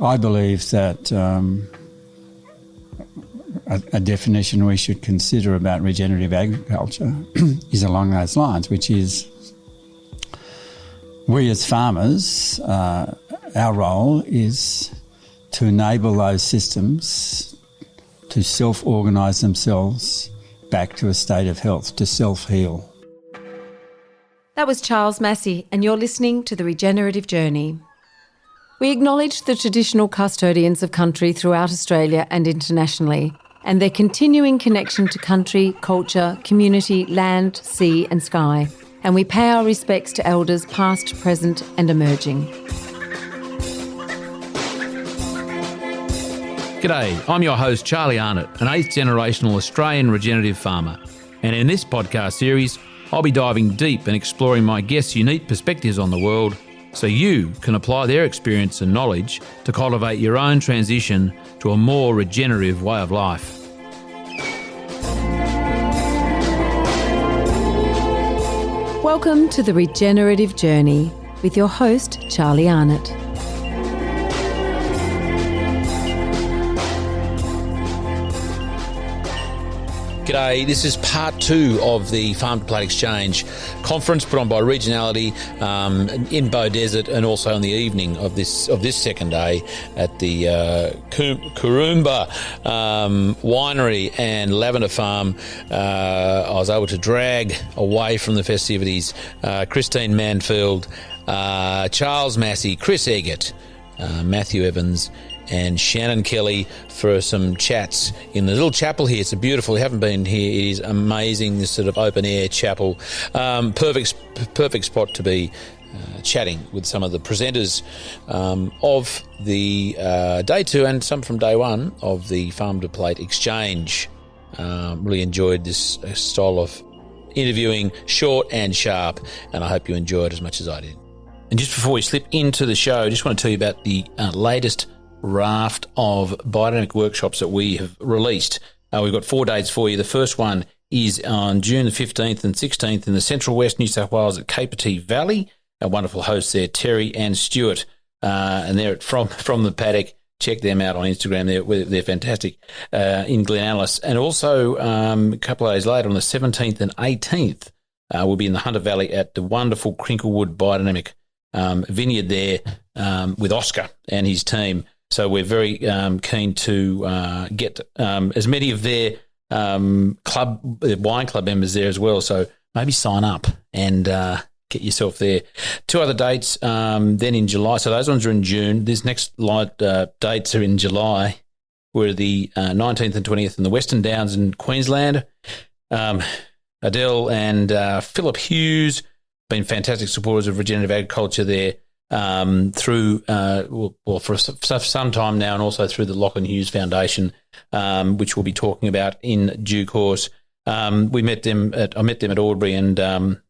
I believe that a definition we should consider about regenerative agriculture is along those lines, which is we as farmers, our role is to enable those systems to self-organise themselves back to a state of health, to self-heal. That was Charles Massy, and you're listening to The Regenerative Journey. We acknowledge the traditional custodians of country throughout Australia and internationally, and their continuing connection to country, culture, community, land, sea and sky. And we pay our respects to elders past, present and emerging. G'day, I'm your host Charlie Arnott, an 8th generational Australian regenerative farmer. And in this podcast series, I'll be diving deep and exploring my guests' unique perspectives on the world so you can apply their experience and knowledge to cultivate your own transition to a more regenerative way of life. Welcome to The Regenerative Journey with your host Charlie Arnott. G'day, this is part 2 of the Farm2Plate Exchange conference put on by Regionality in Bow Desert, and also on the evening of this second day at the Kurumba Winery and Lavender Farm. I was able to drag away from the festivities Christine Manfield, Charles Massy, Chris Eggert, Matthew Evans and Shannon Kelly for some chats in the little chapel here. It's beautiful. If you haven't been here, it is amazing, this sort of open-air chapel. Perfect spot to be chatting with some of the presenters of the day 2 and some from day 1 of the Farm2Plate Exchange. Really enjoyed this style of interviewing, short and sharp, and I hope you enjoy it as much as I did. And just before we slip into the show, I just want to tell you about the latest raft of biodynamic workshops that we have released. We've got 4 dates for you. The first one is on June the 15th and 16th in the Central West New South Wales at Kapiti Valley. Our wonderful hosts there, Terry and Stuart, and they're from the paddock. Check them out on Instagram. They're fantastic in Glen Alice. And also a couple of days later on the 17th and 18th, we'll be in the Hunter Valley at the wonderful Crinklewood Biodynamic vineyard there with Oscar and his team. So we're very keen to get as many of their wine club members there as well. So maybe sign up and get yourself there. 2 other dates then in July. So those ones are in June. These next dates are in July. We're the 19th and 20th in the Western Downs in Queensland. Adele and Philip Hughes been fantastic supporters of regenerative agriculture there. Through for some time now, and also through the Lachlan Hughes Foundation, which we'll be talking about in due course. I met them at Albury, and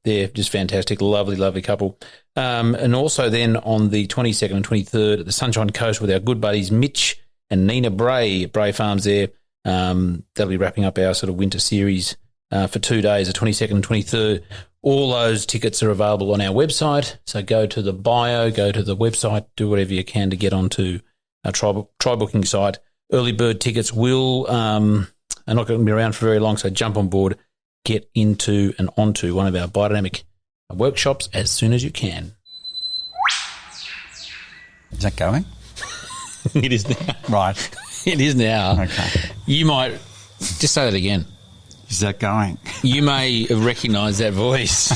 they're just fantastic, lovely couple. And also then on the 22nd and 23rd at the Sunshine Coast with our good buddies Mitch and Nina Bray at Bray Farms there. They'll be wrapping up our sort of winter series for 2 days, the 22nd and 23rd. All those tickets are available on our website, so go to the bio, go to the website, do whatever you can to get onto our try booking site. Early bird tickets are not going to be around for very long, so jump on board, get into and onto one of our biodynamic workshops as soon as you can. Is that going? It is now. Right. It is now. Okay. You might just say that again. Is that going? You may recognise that voice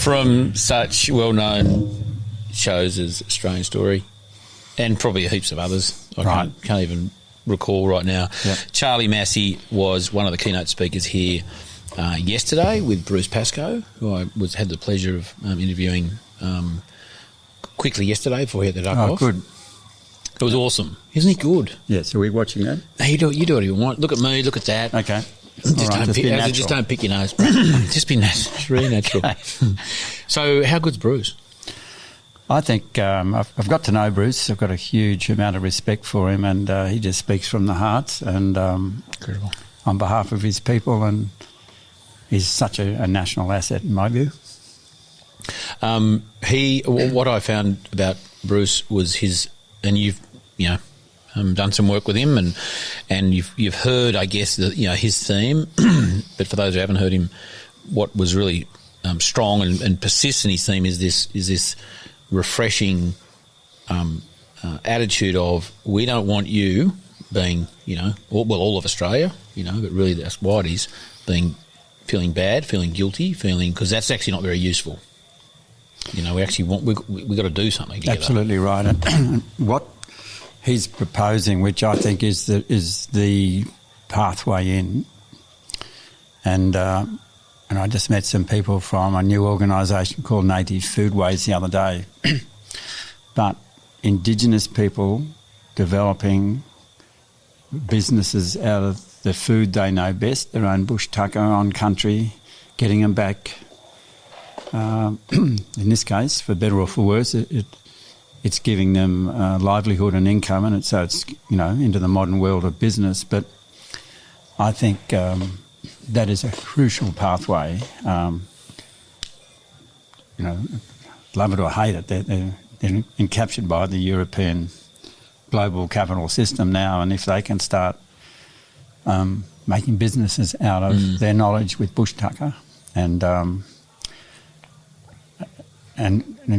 from such well-known shows as Australian Story and probably heaps of others. I can't even recall right now. Yep. Charlie Massy was one of the keynote speakers here yesterday with Bruce Pascoe, who I had the pleasure of interviewing quickly yesterday before he had the duck off. Oh, good. It was awesome. Isn't he good? Yes, are we watching that? No, you do what you want. Look at me, look at that. Okay. Just don't pick your nose, bro. Just be natural. It's really natural. Okay. So how good's Bruce? I think I've got to know Bruce. I've got a huge amount of respect for him, and he just speaks from the heart and incredible. On behalf of his people, and he's such a national asset in my view. What I found about Bruce, was his, and you've done some work with him, and you've heard, I guess, his theme. But for those who haven't heard him, what was really strong and persistent in his theme is this refreshing attitude of, we don't want you being, all of Australia, but really that's Whitey's, feeling bad, feeling guilty, because that's actually not very useful. We actually we've got to do something together. Absolutely right. And what he's proposing, which I think is the pathway in, and I just met some people from a new organisation called Native Foodways the other day. But Indigenous people developing businesses out of the food they know best, their own bush tucker on country, getting them back. In this case, for better or for worse, it's giving them livelihood and income, and so it's into the modern world of business. But I think that is a crucial pathway. Love it or hate it, they're encaptured by the European global capital system now, and if they can start making businesses out of their knowledge with bush tucker and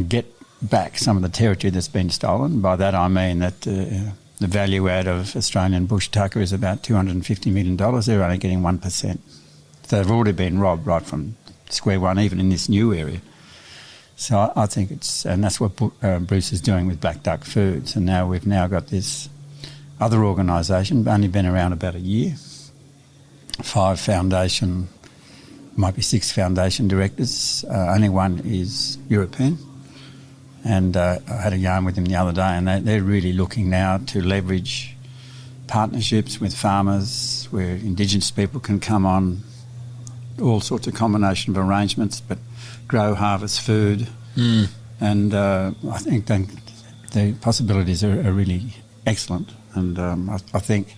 get back some of the territory that's been stolen. By that I mean that the value add of Australian bush tucker is about $250 million. They're only getting 1%. So they've already been robbed right from square one, even in this new area. So I think and that's what Bruce is doing with Black Duck Foods. And now we've got this other organisation, only been around about a year, 5 foundation, might be 6 foundation directors. Only one is European. And I had a yarn with them the other day, and they're really looking now to leverage partnerships with farmers where Indigenous people can come on, all sorts of combination of arrangements, but grow, harvest food. And I think the possibilities are really excellent. And I think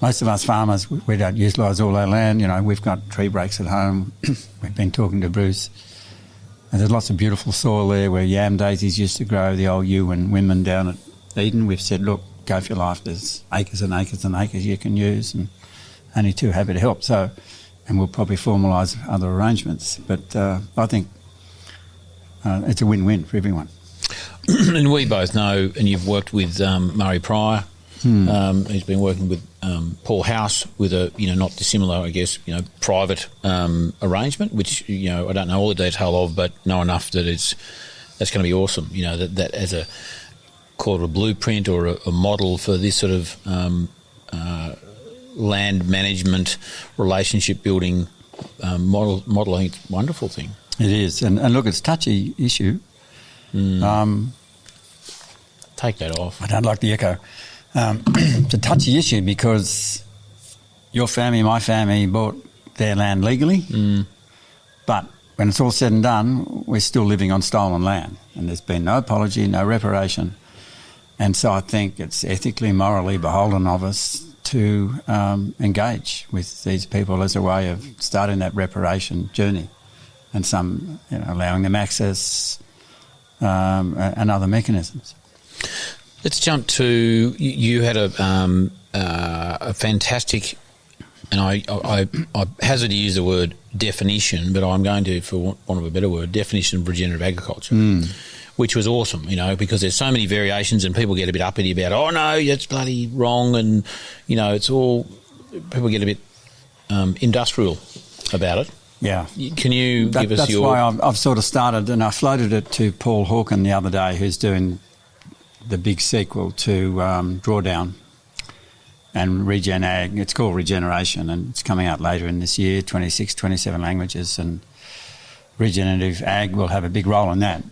most of us farmers, we don't utilise all our land. We've got tree breaks at home. We've been talking to Bruce. And there's lots of beautiful soil there where yam daisies used to grow, the old ewe and women down at Eden. We've said, look, go for your life. There's acres and acres and acres you can use, and only too happy to help. So, and we'll probably formalise other arrangements. But I think it's a win-win for everyone. And we both know, and you've worked with Murray Pryor. He's been working with Paul House with a, not dissimilar, I guess, private arrangement, which, I don't know all the detail of, but know enough that that's going to be awesome. That as a call it a blueprint or a model for this sort of land management, relationship building model. I think it's a wonderful thing. It is, and look, it's a touchy issue. Take that off. I don't like the echo. It's a touchy issue because your family, my family, bought their land legally, but when it's all said and done, we're still living on stolen land, and there's been no apology, no reparation. And so I think it's ethically, morally beholden of us to engage with these people as a way of starting that reparation journey, and some, allowing them access and other mechanisms. Let's jump to, you had a fantastic, and I hazard to use the word definition, but I'm going to, for want of a better word, definition of regenerative agriculture, which was awesome, because there's so many variations and people get a bit uppity about, oh no, that's bloody wrong, and, it's all, people get a bit industrial about it. Yeah. Can you give us your... That's why I've sort of started, and I floated it to Paul Hawken the other day, who's doing the big sequel to Drawdown and Regen Ag. It's called Regeneration, and it's coming out later in this year, 26, 27 languages, and Regenerative Ag will have a big role in that.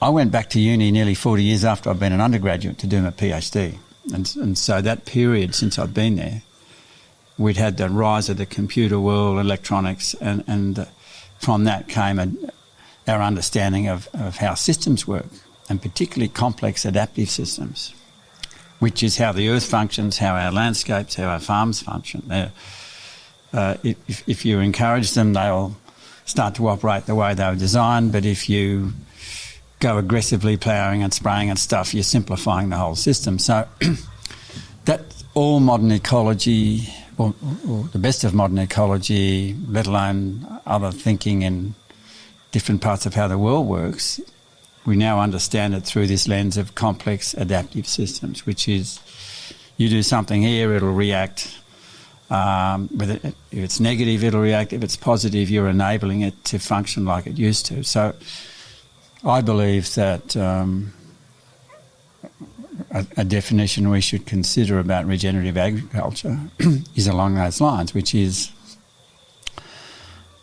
I went back to uni nearly 40 years after I'd been an undergraduate to do my PhD, and so that period since I'd been there, we'd had the rise of the computer world, electronics, and from that came our understanding of how systems work, and particularly complex adaptive systems, which is how the earth functions, how our landscapes, how our farms function. If you encourage them, they'll start to operate the way they were designed. But if you go aggressively ploughing and spraying and stuff, you're simplifying the whole system. So that all modern ecology, or the best of modern ecology, let alone other thinking in different parts of how the world works, we now understand it through this lens of complex adaptive systems, which is you do something here, it'll react. If it's negative, it'll react. If it's positive, you're enabling it to function like it used to. So I believe that a definition we should consider about regenerative agriculture is along those lines, which is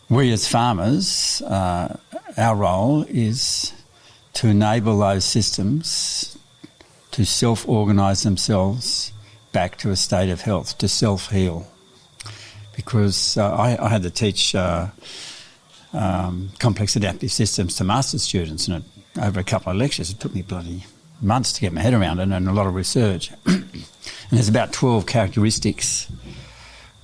we as farmers, our role is to enable those systems to self-organise themselves back to a state of health, to self-heal. Because I had to teach complex adaptive systems to master's students, and over a couple of lectures, it took me bloody months to get my head around it, and a lot of research. And there's about 12 characteristics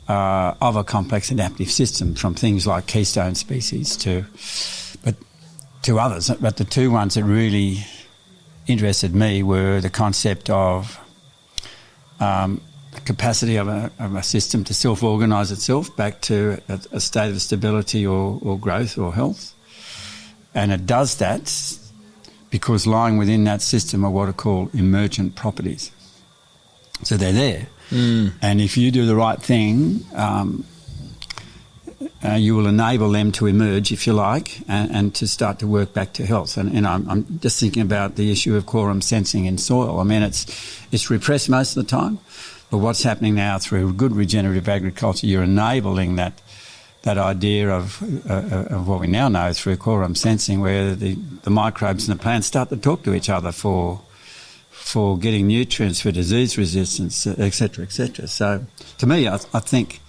of a complex adaptive system, from things like keystone species to others. But the two ones that really interested me were the concept of the capacity of a system to self-organise itself back to a state of stability or growth or health. And it does that because lying within that system are what are called emergent properties. So they're there. And if you do the right thing, you will enable them to emerge, if you like, and to start to work back to health. And I'm just thinking about the issue of quorum sensing in soil. I mean, it's repressed most of the time, but what's happening now through good regenerative agriculture, you're enabling that idea of what we now know through quorum sensing, where the microbes in the plants start to talk to each other for getting nutrients, for disease resistance, etc., etc. So to me, I think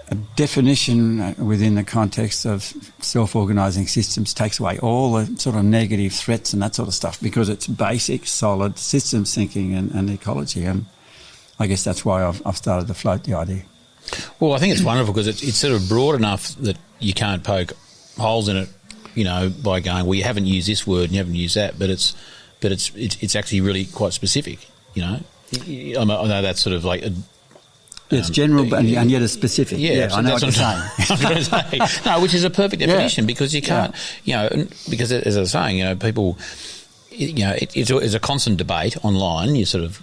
a definition within the context of self-organising systems takes away all the sort of negative threats and that sort of stuff, because it's basic, solid systems thinking and ecology. And I guess that's why I've started to float the idea. Well, I think it's wonderful because it's sort of broad enough that you can't poke holes in it, by going, well, you haven't used this word and you haven't used that, but it's actually really quite specific. I know that's sort of like it's general and yet it's specific. Yeah, I know what you're saying. I was going to say. No, which is a perfect definition, because you can't, because as I was saying, people, it's a constant debate online. You sort of,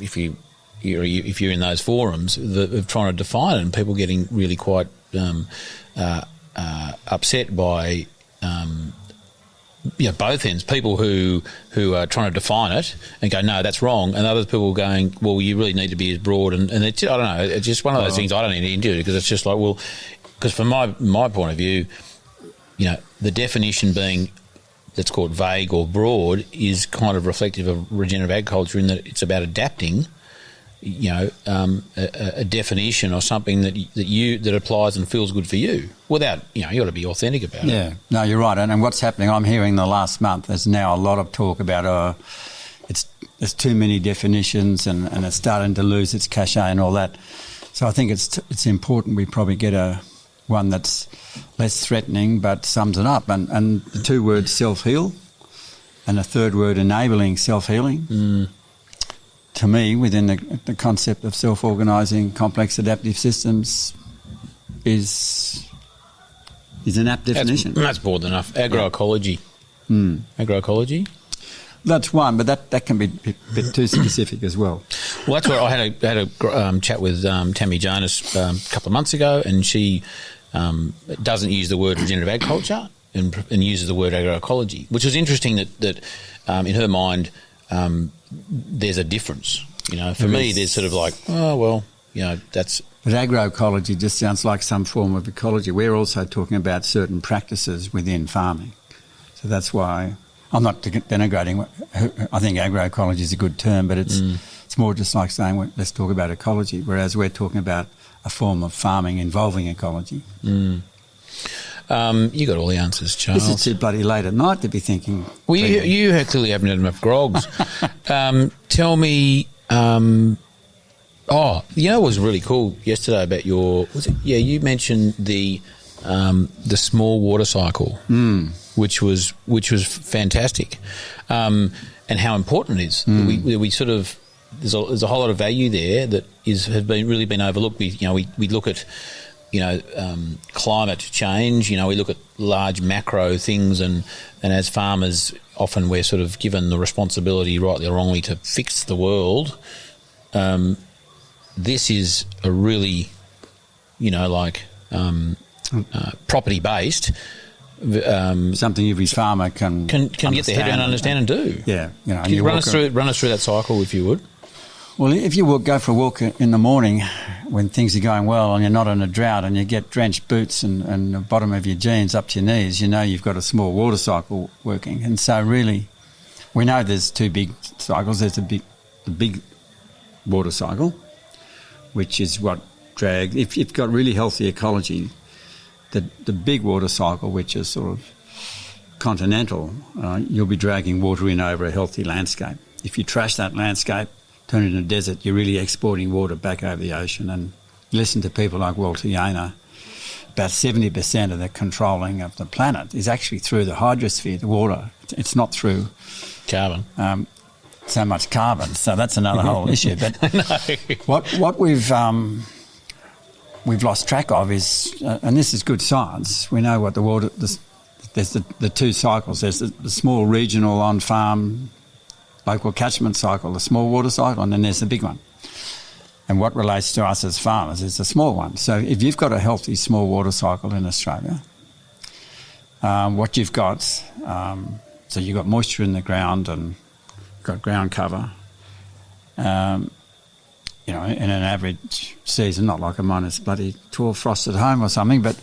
if you're in those forums of trying to define it, and people getting really quite upset by both ends. People who are trying to define it and go, no, that's wrong, and other people going, well, you really need to be as broad. And it's, I don't know, it's just one of those things I don't need to into, because it's just like, well, because from my point of view, the definition being, let's call it vague or broad, is kind of reflective of regenerative agriculture in that it's about adapting a definition or something that applies and feels good for you, without, you got to be authentic about it. Yeah, no, you're right. And what's happening, I'm hearing the last month, there's now a lot of talk about there's too many definitions and it's starting to lose its cachet and all that. So I think it's important we probably get one that's less threatening but sums it up. And the two words self-heal and the third word enabling self-healing. To me, within the concept of self-organising complex adaptive systems is an apt definition. That's broad enough. Agroecology. Agroecology? That's one, but that can be a bit too specific as well. Well, that's where I had a chat with Tammy Jonas a couple of months ago, and she doesn't use the word regenerative agriculture and uses the word agroecology, which was interesting that in her mind there's a difference. For me, there's sort of like, oh, well, that's... But agroecology just sounds like some form of ecology. We're also talking about certain practices within farming. So that's why I'm not denigrating. I think agroecology is a good term, but it's more just like saying, let's talk about ecology, whereas we're talking about a form of farming involving ecology. You got all the answers, Charles. This is too bloody late at night to be thinking. Well, you clearly haven't had enough grogs. Tell me, it was really cool yesterday about your... Was it? Yeah, you mentioned the the small water cycle, which was fantastic, and how important it is. We sort of there's a whole lot of value there that has really been overlooked. We look at climate change. We look at large macro things, and as farmers, often we're sort of given the responsibility, rightly or wrongly, to fix the world. This is a really, property based. Something every farmer can get their head around, understand, and do. Yeah, Can you run us through that cycle, if you would? Well, if you go for a walk in the morning when things are going well and you're not in a drought and you get drenched boots and the bottom of your jeans up to your knees, you've got a small water cycle working. And so really, we know there's two big cycles. There's the big water cycle, which is what drags. If you've got really healthy ecology, the big water cycle, which is sort of continental, you'll be dragging water in over a healthy landscape. If you trash that landscape, turn it into a desert, you're really exporting water back over the ocean. And listen to people like Walter Yaner, about 70% of the controlling of the planet is actually through the hydrosphere, the water. It's not through carbon. So much carbon. So that's another whole issue. But what we've lost track of is, and this is good science, we know what the water, there's the two cycles. There's the small regional on-farm local catchment cycle, the small water cycle, and then there's the big one. And what relates to us as farmers is the small one. So if you've got a healthy small water cycle in Australia, what you've got, so you've got moisture in the ground and got ground cover, in an average season, not like a minus bloody 12 frost at home or something, but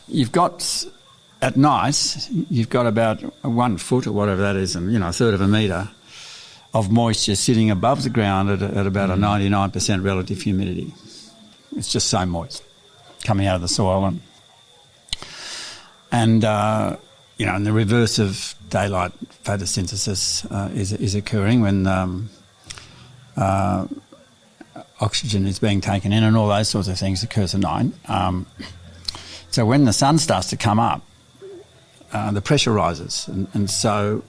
you've got... At night, you've got about 1 foot or whatever that is, and a third of a metre of moisture sitting above the ground at about a 99% relative humidity. It's just so moist coming out of the soil, and the reverse of daylight photosynthesis is occurring when oxygen is being taken in, and all those sorts of things occurs at night. So when the sun starts to come up, the pressure rises, and so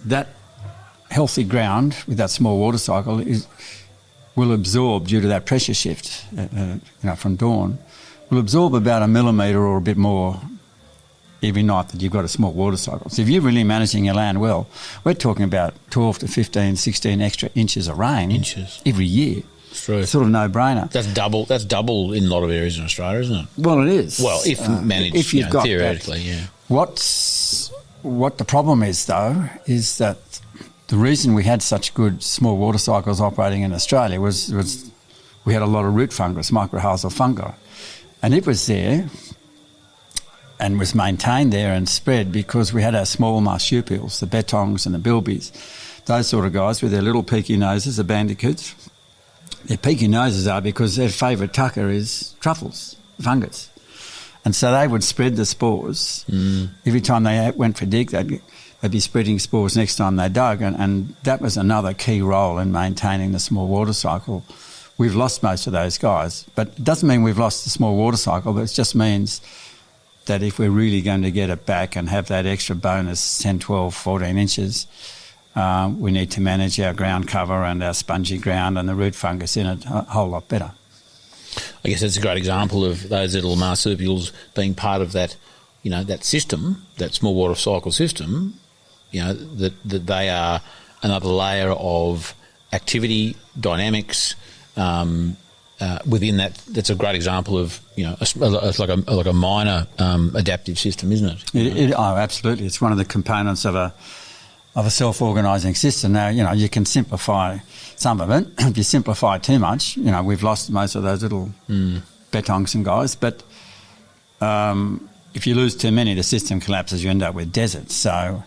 that healthy ground with that small water cycle will absorb, due to that pressure shift from dawn, will absorb about 1 millimetre or a bit more every night that you've got a small water cycle. So if you're really managing your land well, we're talking about 12 to 15, 16 extra inches of rain every year. It's true. Sort of no-brainer. That's double in a lot of areas in Australia, isn't it? Well, it is. Well, if managed, if you've got theoretically, that. Yeah. What the problem is, though, is that the reason we had such good small water cycles operating in Australia was we had a lot of root fungus, mycorrhizal fungi, and it was there and was maintained there and spread because we had our small marsupials, the bettongs and the bilbies, those sort of guys with their little peaky noses, the bandicoots. Their peaky noses are because their favourite tucker is truffles, fungus. And so they would spread the spores. Every time they went for dig, they'd be spreading spores next time they dug. And that was another key role in maintaining the small water cycle. We've lost most of those guys. But it doesn't mean we've lost the small water cycle, but it just means that if we're really going to get it back and have that extra bonus 10, 12, 14 inches, we need to manage our ground cover and our spongy ground and the root fungus in it a whole lot better. I guess that's a great example of those little marsupials being part of that, that system, that small water cycle system, that they are another layer of activity, dynamics within that. That's a great example of, it's like a minor adaptive system, isn't it? Oh, absolutely. It's one of the components of a self-organising system. Now, you can simplify some of it. If you simplify too much, we've lost most of those little bettongs and guys. But if you lose too many, the system collapses. You end up with deserts. So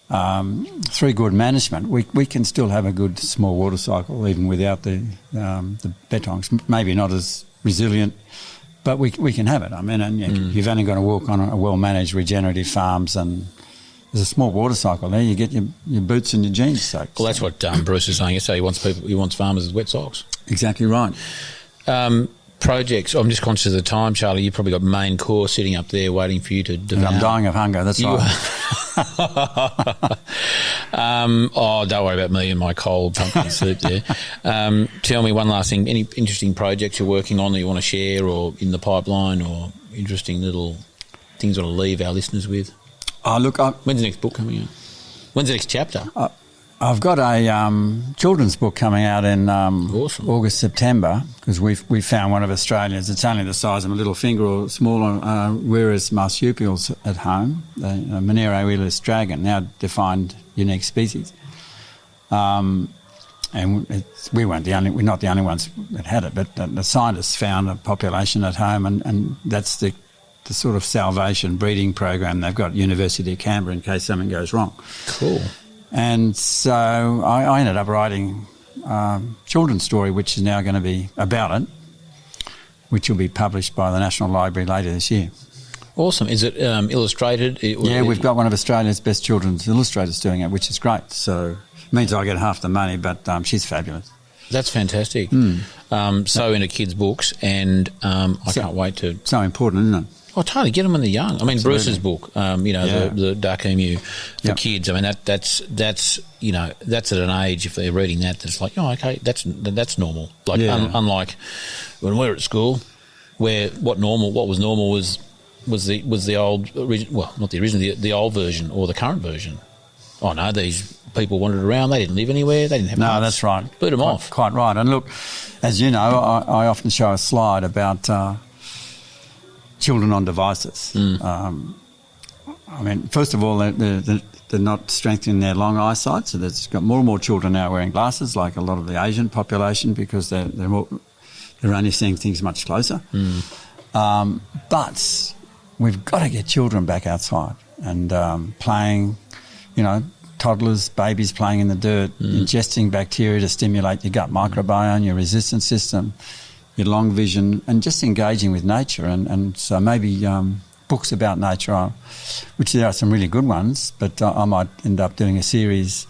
through good management, we can still have a good small water cycle even without the bettongs. Maybe not as resilient, but we can have it. I mean, and you've only got to walk on a well-managed regenerative farms, and there's a small water cycle there. You get your boots and your jeans soaked. Well, that's what Bruce is saying yesterday. He wants farmers with wet socks. Exactly right. projects? I'm just conscious of the time, Charlie. You've probably got main course sitting up there waiting for you to devour. I'm dying of hunger, that's right. Don't worry about me and my cold pumpkin soup there. Tell me one last thing. Any interesting projects you're working on that you want to share, or in the pipeline, or interesting little things you want to leave our listeners with? Look, when's the next book coming out? When's the next chapter? I've got a children's book coming out in Awesome. August, September, because we found one of Australia's. It's only the size of a little finger or smaller, rarest marsupials at home, the Monero dragon, now defined unique species. And we're not the only ones that had it, but the scientists found a population at home, and that's the sort of salvation breeding program they've got at University of Canberra in case something goes wrong. Cool. And so I ended up writing a children's story, which is now going to be about it, which will be published by the National Library later this year. Awesome. Is it illustrated? Yeah, we've got one of Australia's best children's illustrators doing it, which is great. So it means I get half the money, but she's fabulous. That's fantastic. So into kids' books, and I can't wait to... So important, isn't it? Oh, totally. Get them when they're young. I mean, Absolutely. Bruce's book, the Dark Emu for kids. I mean, that's at an age, if they're reading that's like, oh, okay, that's normal. Like, unlike when we were at school, where what was normal was the old, well, not the original, the old version or the current version. Oh no, these people wandered around. They didn't live anywhere. They didn't have. No, that's right. Boot them off. Quite right. And look, as you know, I often show a slide about children on devices. I mean, first of all, they're not strengthening their long eyesight, so there's got more and more children now wearing glasses, like a lot of the Asian population, because they're only seeing things much closer. But we've got to get children back outside and playing, toddlers, babies playing in the dirt, ingesting bacteria to stimulate your gut microbiome, your resistance system, your long vision, and just engaging with nature. And so maybe books about nature, which there are some really good ones, but I might end up doing a series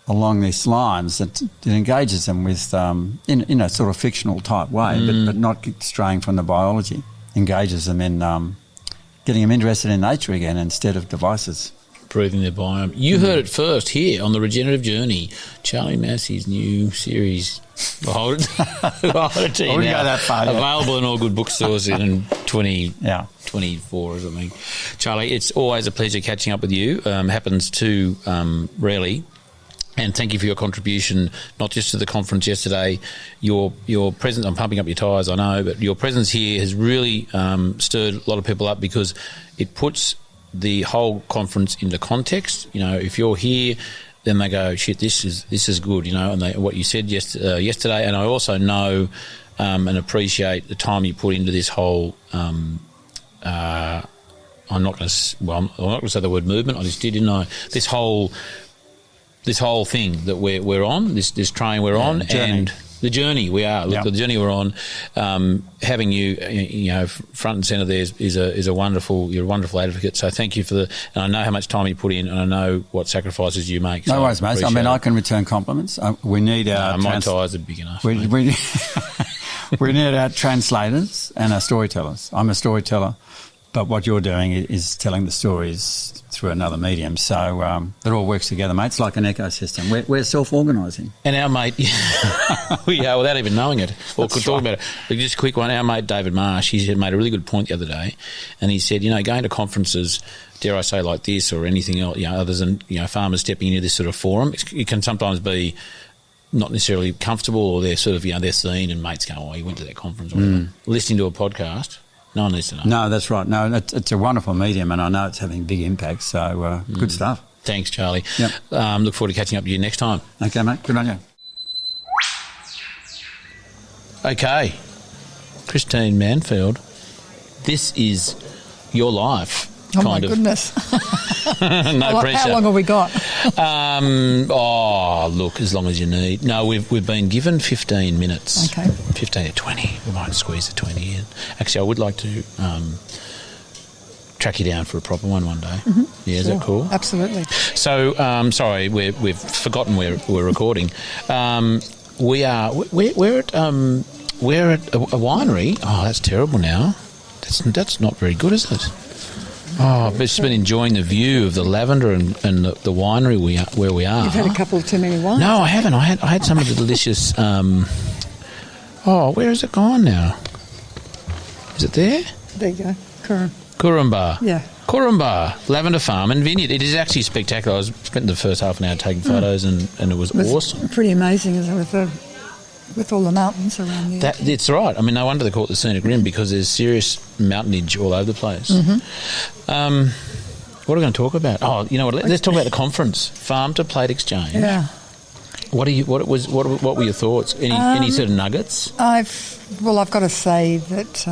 along these lines that engages them with, in a sort of fictional type way, but not straying from the biology, engages them in getting them interested in nature again instead of devices. Improving their biome. You heard it first here on The Regenerative Journey, Charlie Massy's new series. I'll hold it to you. I wouldn't go that far. Available in all good bookstores in 2024 or something. Charlie, it's always a pleasure catching up with you. Happens too rarely. And thank you for your contribution, not just to the conference yesterday. Your presence, I'm pumping up your tyres, I know, but your presence here has really stirred a lot of people up, because it puts the whole conference into context. If you're here, then they go, shit, this is good, and what you said yesterday. And I also know and appreciate the time you put into this whole. I'm not going to say the word movement. I just did, didn't I? This whole thing that we're on, this train we're on, journey. And the journey we are. Look, the journey we're on. Having you, front and centre there is a wonderful. You're a wonderful advocate. So thank you and I know how much time you put in, and I know what sacrifices you make. No worries, mate. I mean, I can return compliments. We need our. My tyres are big enough. We need our translators and our storytellers. I'm a storyteller, but what you're doing is telling the stories through another medium. So it all works together, mate. It's like an ecosystem. We're self-organising. And our mate, we are, without even knowing it, or could talk about it. But just a quick one. Our mate David Marsh, he made a really good point the other day, and he said, going to conferences, dare I say, like this or anything else, other than farmers stepping into this sort of forum, it can sometimes be not necessarily comfortable, or they're sort of they're seen, and mates go, oh, he went to that conference, or whatever. Listening to a podcast. No one needs to know. No, that's right. No, it's a wonderful medium, and I know it's having big impact, so good stuff. Thanks, Charlie. Yep. Look forward to catching up with you next time. Okay, mate. Good on you. Okay. Christine Manfield, this is your life. Oh, my goodness. No pressure. How long have we got? Look, as long as you need. No, we've been given 15 minutes. Okay. 15 to 20. We might squeeze the 20 in. Actually, I would like to track you down for a proper one day. Mm-hmm. Yeah, is that cool? Absolutely. So, sorry, we've forgotten we're recording. We're at we're at a winery. Oh, that's terrible now. That's not very good, is it? Oh, I've just been enjoying the view of the lavender and the winery where we are. You've had a couple too many wines. No, I haven't. I had some of the delicious... where has it gone now? Is it there? There you go. Kurumba. Yeah. Kurumba, Lavender Farm and Vineyard. It is actually spectacular. I spent the first half an hour taking photos and it was awesome. Pretty amazing, isn't it, with all the mountains around there. It's right. I mean, no wonder they call it the Scenic Rim because there's serious mountainage all over the place. What are we going to talk about? Oh, you know what? Let's talk about the conference, Farm2Plate Exchange. Yeah. What were your thoughts? Any sort of nuggets? I've got to say that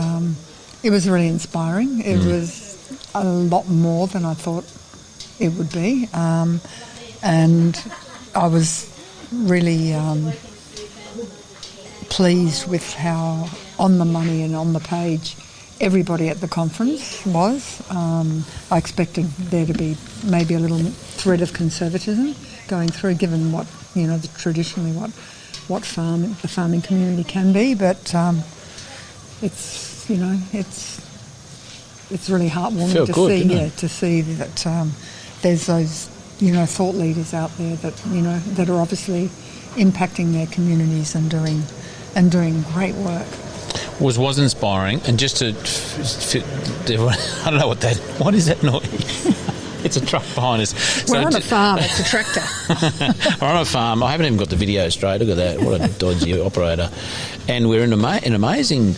it was really inspiring. It was a lot more than I thought it would be, and I was really pleased with how on the money and on the page everybody at the conference was. I expected there to be maybe a little thread of conservatism going through, given what traditionally what the farming community can be, but it's really heartwarming to see that there's those thought leaders out there that are obviously impacting their communities and doing great work. Was inspiring, and just to I don't know what is that noise? It's a truck behind us. We're on a farm. It's a tractor. We're on a farm. I haven't even got the video straight. Look at that. What a dodgy operator. And we're in an amazing...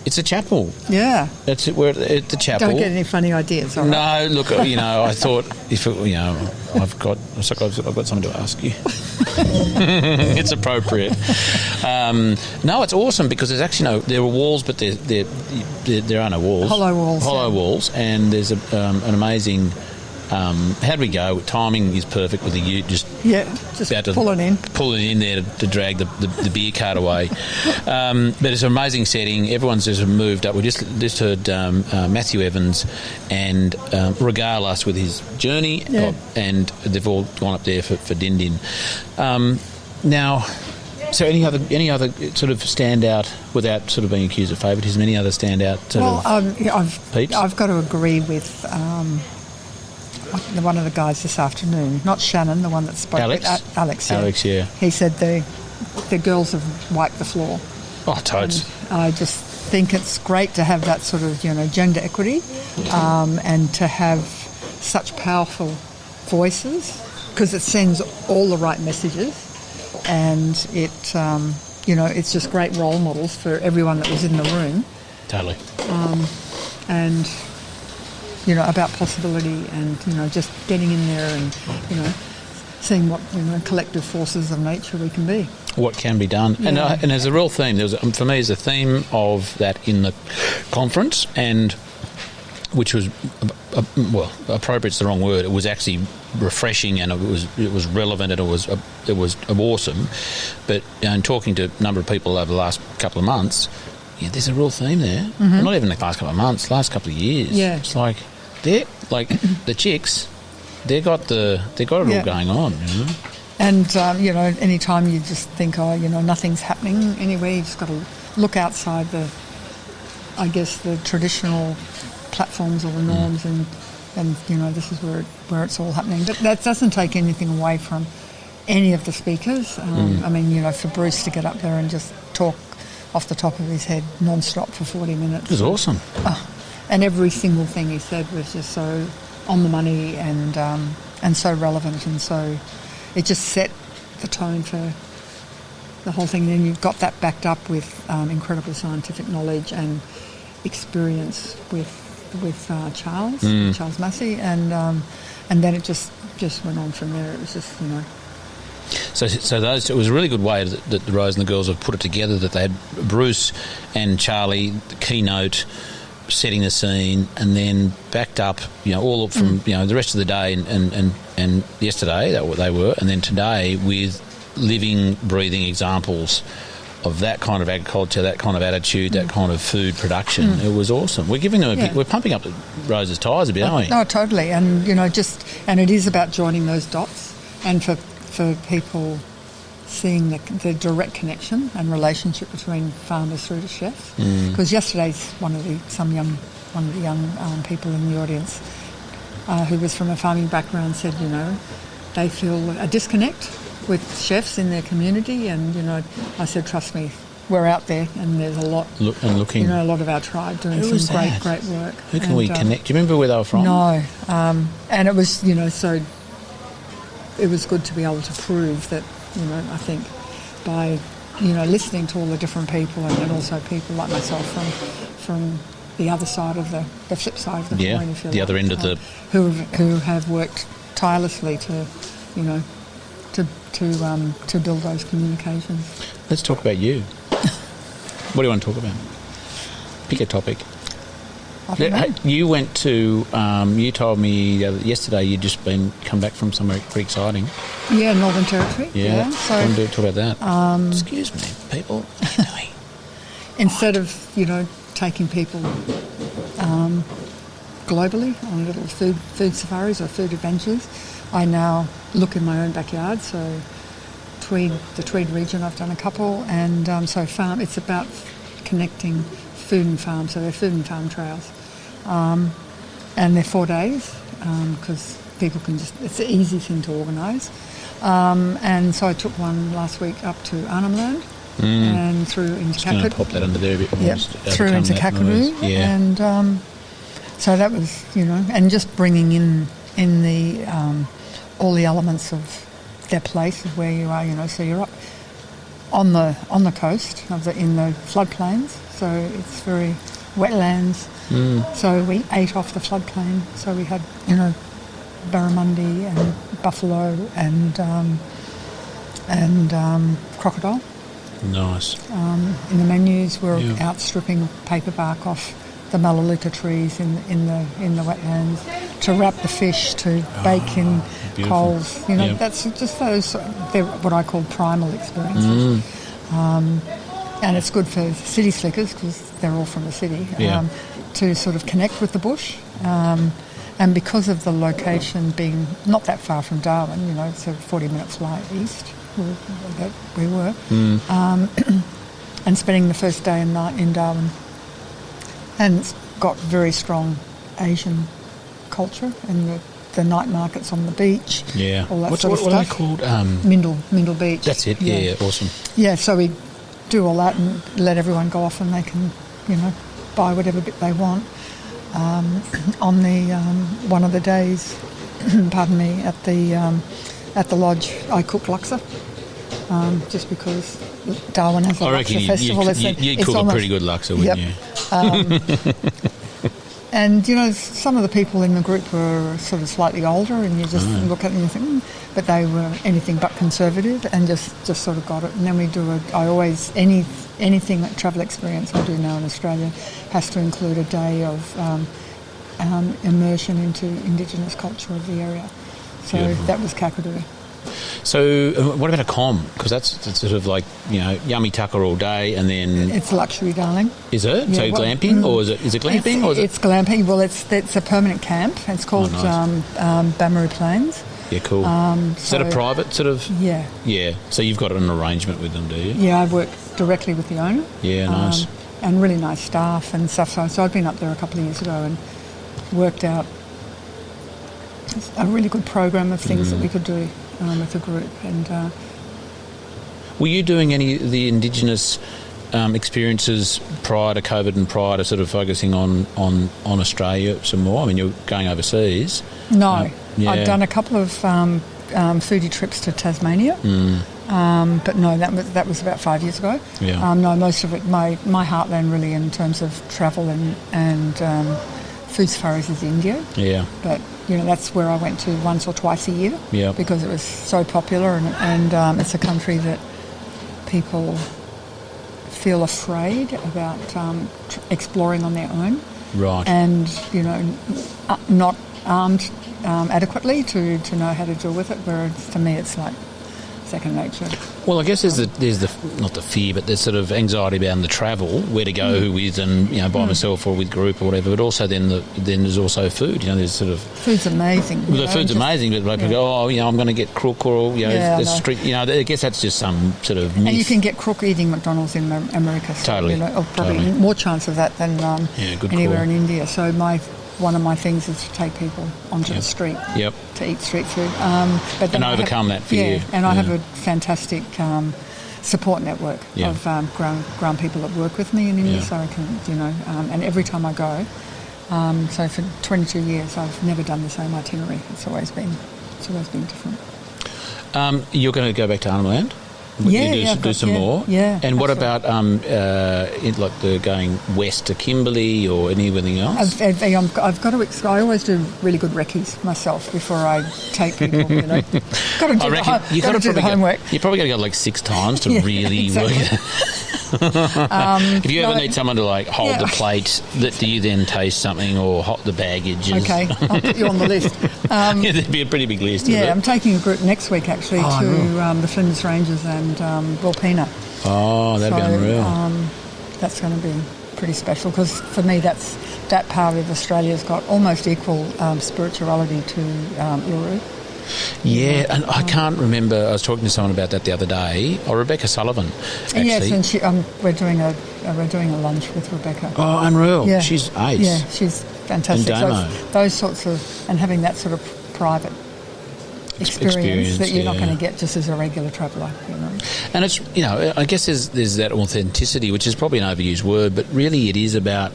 It's a chapel. Yeah. We're at the chapel. Don't get any funny ideas, all No, right? look, I thought if it, I've got something to ask you. It's appropriate. No, it's awesome because there's actually there are walls, but there are no walls. Hollow walls, and there's an amazing... how do we go? Timing is perfect with the ute just pull it in there to drag the beer cart away. But it's an amazing setting. Everyone's just moved up. We just heard Matthew Evans and regale us with his journey, and they've all gone up there for Din Din. Now, so any other sort of standout, without sort of being accused of favouritism, any other standout? I've got to agree with. One of the guys this afternoon, not Shannon, the one that spoke. Alex, yeah. He said the girls have wiped the floor. Oh, totes. And I just think it's great to have that sort of gender equity, and to have such powerful voices, because it sends all the right messages, and it's just great role models for everyone that was in the room. Totally. And about possibility and, just getting in there and, seeing what, collective forces of nature we can be. What can be done. Yeah. And there's a real theme. For me, there's a theme of that in the conference, and which was, appropriate's the wrong word. It was actually refreshing, and it was relevant, and it was awesome. But in talking to a number of people over the last couple of months, there's a real theme there. Mm-hmm. Not even the last couple of months, last couple of years. Yeah. It's like they're like the chicks. They got it all going on. And any time you just think, nothing's happening anywhere, you just got to look outside the traditional platforms or the norms, and this is where it's all happening. But that doesn't take anything away from any of the speakers. For Bruce to get up there and just talk off the top of his head non-stop for 40 minutes. It was awesome. And every single thing he said was just so on the money and so relevant, and so it just set the tone for the whole thing. Then you've got that backed up with incredible scientific knowledge and experience with Charles Massy, and then it just went on from there. It was just So it was a really good way that the Rose and the girls have put it together, that they had Bruce and Charlie, the keynote, setting the scene, and then backed up, all from the rest of the day and yesterday that they were, and then today with living, breathing examples of that kind of agriculture, that kind of attitude, that kind of food production. It was awesome. We're giving them we're pumping up Rose's tyres a bit, aren't we? No, totally. And and it is about joining those dots, and for people seeing the direct connection and relationship between farmers through to chefs. Because yesterday's one of the young people in the audience who was from a farming background said, they feel a disconnect with chefs in their community, and I said, trust me, we're out there, and there's a lot. Looking, a lot of our tribe doing some great work. Who can we connect? Do you remember where they were from? No, and it was so it was good to be able to prove that I think by listening to all the different people, and then also people like myself from the other side of the flip side of the coin, if you like, other end of the who have worked tirelessly to build those communications. Let's talk about you. What do you want to talk about? Pick a topic. You went to. You told me yesterday you'd just come back from somewhere pretty exciting. Yeah, Northern Territory. Yeah. So I want to talk about that. Excuse me, people. What are you doing? Instead of taking people globally on little food safaris or food adventures, I now look in my own backyard. So the Tweed region, I've done a couple, and so farm. It's about connecting food and farm. So they're food and farm trails, and they're 4 days because people can it's an easy thing to organise. And so I took one last week up to Arnhem Land and through into Kakadu. Going to pop that under there a bit more. Yep, through into Kakadu, and so that was and just bringing in the all the elements of their place of where you are. So you're up on the coast in the floodplains, so it's very wetlands. So we ate off the floodplain. So we had barramundi and buffalo and crocodile. Nice. In the menus, we're out stripping paper bark off the melaleuca trees in the wetlands to wrap the fish, to bake in coals. That's just those. They're what I call primal experiences. And it's good for city slickers because they're all from the city to sort of connect with the bush. And because of the location being not that far from Darwin, it's a 40-minute flight east that we were, and spending the first day and night in Darwin. And it's got very strong Asian culture and the night markets on the beach. Yeah. All that what sort of are they stuff. called? Mindle Beach. That's it. Yeah, awesome. Yeah, so we do all that and let everyone go off and they can, buy whatever bit they want. On the one of the days, pardon me, at the lodge, I cooked laksa. Just because Darwin has a laksa festival. You cook a pretty good laksa, wouldn't you? And, some of the people in the group were sort of slightly older, and you just look at them and you think, but they were anything but conservative and just sort of got it. And then we do anything that travel experience I do now in Australia has to include a day of immersion into Indigenous culture of the area. So beautiful. That was Kakadu. So what about a com? Because that's sort of like, yummy tucker all day and then... It's luxury, darling. Is it? Yeah, glamping? Or is it glamping? It's glamping. Well, it's a permanent camp. It's called Bamaru Plains. Yeah, cool. Is that a private sort of... Yeah. Yeah. So you've got an arrangement with them, do you? Yeah, I work directly with the owner. Yeah, nice. And really nice staff and stuff. So I'd been up there a couple of years ago and worked out a really good program of things that we could do with the group. And were you doing any of the Indigenous experiences prior to COVID and prior to sort of focusing on Australia some more? I mean, you're going overseas. No. I'd done a couple of foodie trips to Tasmania. But no, that was about 5 years ago. Yeah. No, most of it, my heartland really in terms of travel and food safaris is India. Yeah. But that's where I went to once or twice a year. Yeah. Because it was so popular and it's a country that people feel afraid about exploring on their own. Right. And not armed adequately to know how to deal with it. Whereas to me, it's like second nature. Well, I guess there's the not the fear, but there's sort of anxiety about the travel, where to go, who with, and by myself or with group or whatever. But also then there's also food. There's sort of food's amazing. Well, the food's amazing, but people go, I'm going to get crook or the street. I guess that's just some sort of myth. And you can get crook eating McDonald's in America. So, totally, or probably more chance of that than anywhere in India. So one of my things is to take people onto the street to eat street food. But then and overcome that fear. And I have a fantastic support network of ground people that work with me in India, so I can, and every time I go, so for 22 years I've never done the same itinerary. It's always been different. You're going to go back to Arnhem Land? Do some more. Yeah. And what about like the going west to Kimberley or anything else? I've got to. I always do really good recce's myself before I take people. Got to do the homework. You probably got to go like 6 times to really work it. If you ever need someone to like hold the plate, do you then taste something or hot the baggages? Okay, I'll put you on the list. There'd be a pretty big list. I'm taking a group next week actually to the Flinders Ranges and Wilpena. Oh, that'd be unreal. That's going to be pretty special because for me that part of Australia's got almost equal spirituality to Uru. Yeah, and I can't remember. I was talking to someone about that the other day. Oh, Rebecca Sullivan. Actually. Yes, and we're doing a lunch with Rebecca. Oh, unreal! Yeah. She's ace. Yeah, she's fantastic. And Damo. Those sorts of and having that sort of private experience that you're not going to get just as a regular traveller. And it's I guess there's that authenticity, which is probably an overused word, but really it is about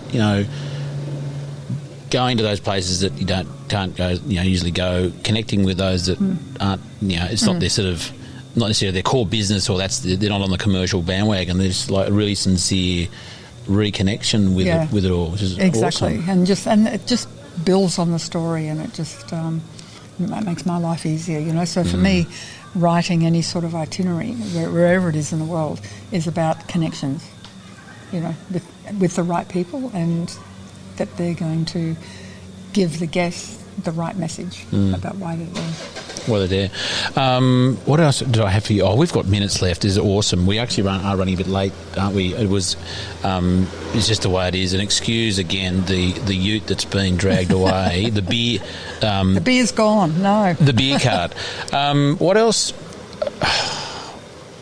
going to those places that you can't go, usually go, connecting with those that aren't, it's not their sort of, not necessarily their core business, or they're not on the commercial bandwagon. There's like a really sincere reconnection with it all, which is exactly awesome. And it just builds on the story, and it just it makes my life easier. So for me, writing any sort of itinerary wherever it is in the world is about connections, with the right people, and that they're going to give the guests the right message about why they're there. Well, they're there. What else do I have for you? Oh, we've got minutes left. This is awesome. We actually are running a bit late, aren't we? It's just the way it is. And excuse again the ute that's been dragged away. The beer. The beer's gone. No. The beer cart. What else?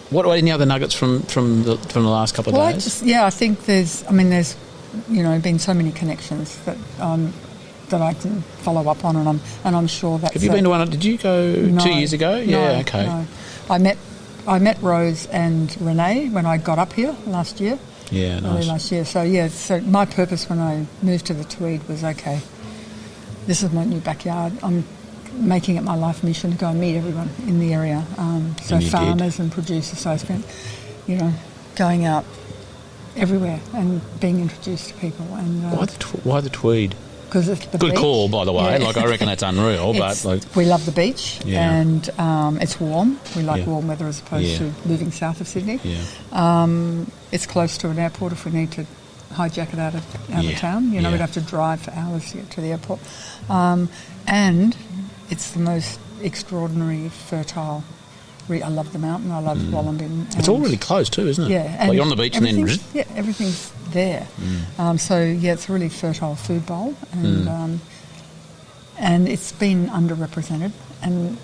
What any other nuggets from the last couple of days? I think there's been so many connections that I can follow up on, and I'm sure that's. Have you been to one? Did you go 2 years ago? No, okay. No. I met Rose and Renee when I got up here last year. Yeah, nice. Early last year. So my purpose when I moved to the Tweed was this is my new backyard. I'm making it my life mission to go and meet everyone in the area. So farmers and producers. So I spent, going out everywhere and being introduced to people. And why the Tweed? Because it's the good beach. Call, by the way. Yeah. I reckon that's unreal. But we love the beach, and it's warm. We like warm weather as opposed to moving south of Sydney. Yeah. It's close to an airport if we need to hijack it out of town. We'd have to drive for hours to get to the airport. And it's the most extraordinary, fertile. I love the mountain. I love Wollongong. It's all really close too, isn't it? Yeah. You're on the beach and then... Yeah, everything's there. It's a really fertile food bowl, and it's been underrepresented. And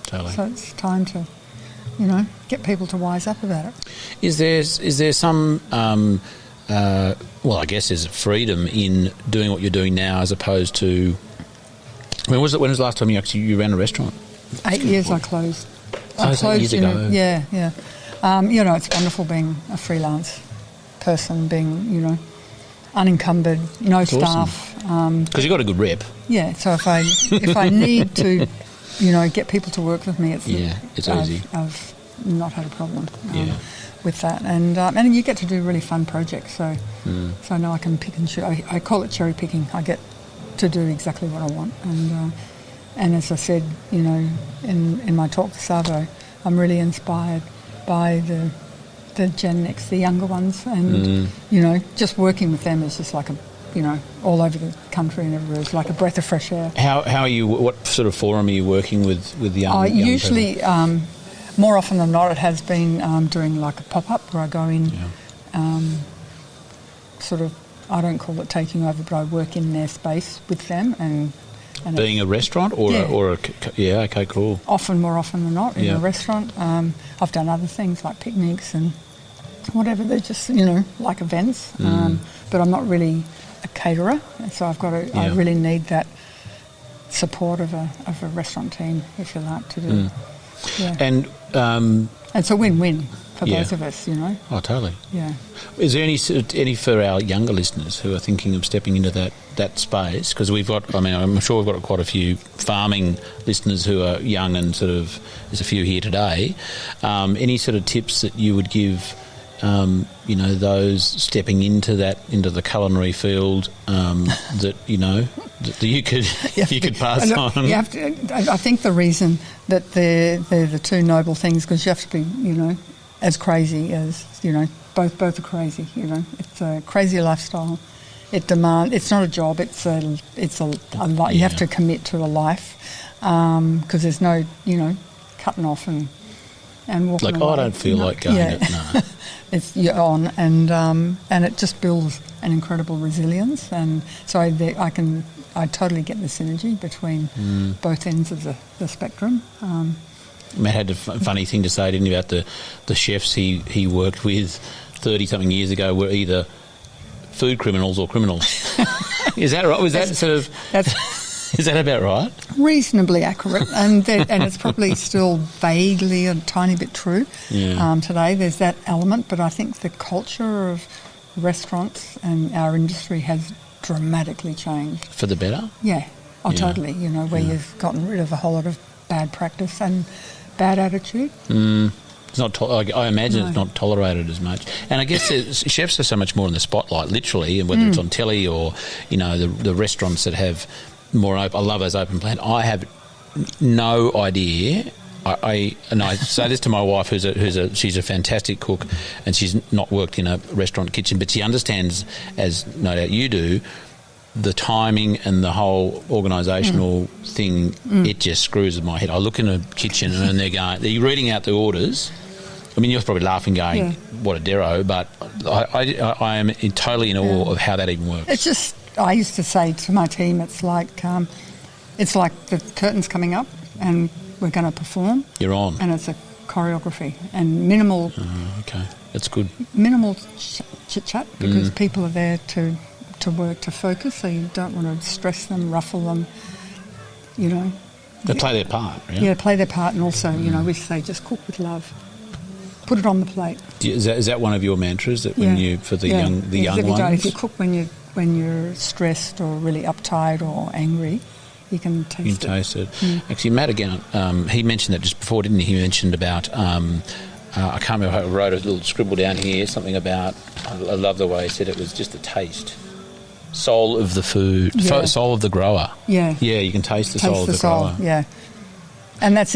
totally. So it's time to, get people to wise up about it. Is there some... I guess there's freedom in doing what you're doing now as opposed to... When was the last time you ran a restaurant? 8 years I closed. I closed years ago. Yeah. It's wonderful being a freelance person, being, unencumbered, no staff. Because you got a good rep. Yeah, so if I need to, get people to work with me, it's easy. I've not had a problem with that, and you get to do really fun projects. So now I can pick and choose. I call it cherry picking. I get to do exactly what I want, and as I said, in my talk to Savo, I'm really inspired by the Gen X, the younger ones, and just working with them is just like all over the country and everywhere. It's like a breath of fresh air. How are you? What sort of forum are you working with the young? Usually, more often than not, it has been doing like a pop-up where I go in, sort of, I don't call it taking over, but I work in their space with them and being a restaurant or okay, cool. More often than not, in a restaurant. I've done other things like picnics and whatever. They're just, like events. But I'm not really a caterer, so I've got to. I really need that support of a restaurant team, if you like, to do. Yeah. And it's a win-win for both of us, Oh, totally. Yeah. Is there any for our younger listeners who are thinking of stepping into that space? Because I'm sure we've got quite a few farming listeners who are young and there's a few here today. Any sort of tips that you would give, those stepping into the culinary field that you could pass on? You have to, I think the reason that they're the two noble things, because you have to be, as crazy as, both are crazy, It's a crazy lifestyle. It's not a job, it's a life. You have to commit to a life, because there's no, cutting off and walking away. I don't feel like going it, no. You're on, and it just builds an incredible resilience, and so I totally get the synergy between both ends of the spectrum. Matt had a funny thing to say, didn't he, about the chefs he worked with 30-something years ago were either food criminals or criminals. Is that right? Is that about right? Reasonably accurate, and it's probably still vaguely a tiny bit true today. There's that element, but I think the culture of restaurants and our industry has dramatically changed. For the better? Yeah. Oh, totally. Where you've gotten rid of a whole lot of bad practice and bad attitude. It's not. I imagine it's not tolerated as much. And I guess chefs are so much more in the spotlight, literally, and whether it's on telly or the restaurants that have more open. I love those open plan. I have no idea. I say this to my wife, she's a fantastic cook, and she's not worked in a restaurant kitchen, but she understands, as no doubt you do, the timing and the whole organisational thing. It just screws with my head. I look in a kitchen and they're reading out the orders. I mean, you're probably laughing, going, "What a dero!" But I am totally in awe of how that even works. It's just, I used to say to my team, it's like the curtain's coming up and we're going to perform. You're on, and it's a choreography and minimal. Okay, that's good. Minimal chit chat, because people are there to work, to focus, so you don't want to stress them, ruffle them, They play their part, right? Yeah, play their part, and also, we say just cook with love. Put it on the plate. Is that one of your mantras, that when you, for the young ones? If you cook when you're stressed or really uptight or angry, you can taste it. You can taste it. Actually, Matt, again, he mentioned that just before, didn't he? He mentioned about... I can't remember, I wrote a little scribble down here, something about... I love the way he said it was just the taste. Soul of the food, soul of the grower. Yeah, you can taste the soul of the grower. Yeah, and as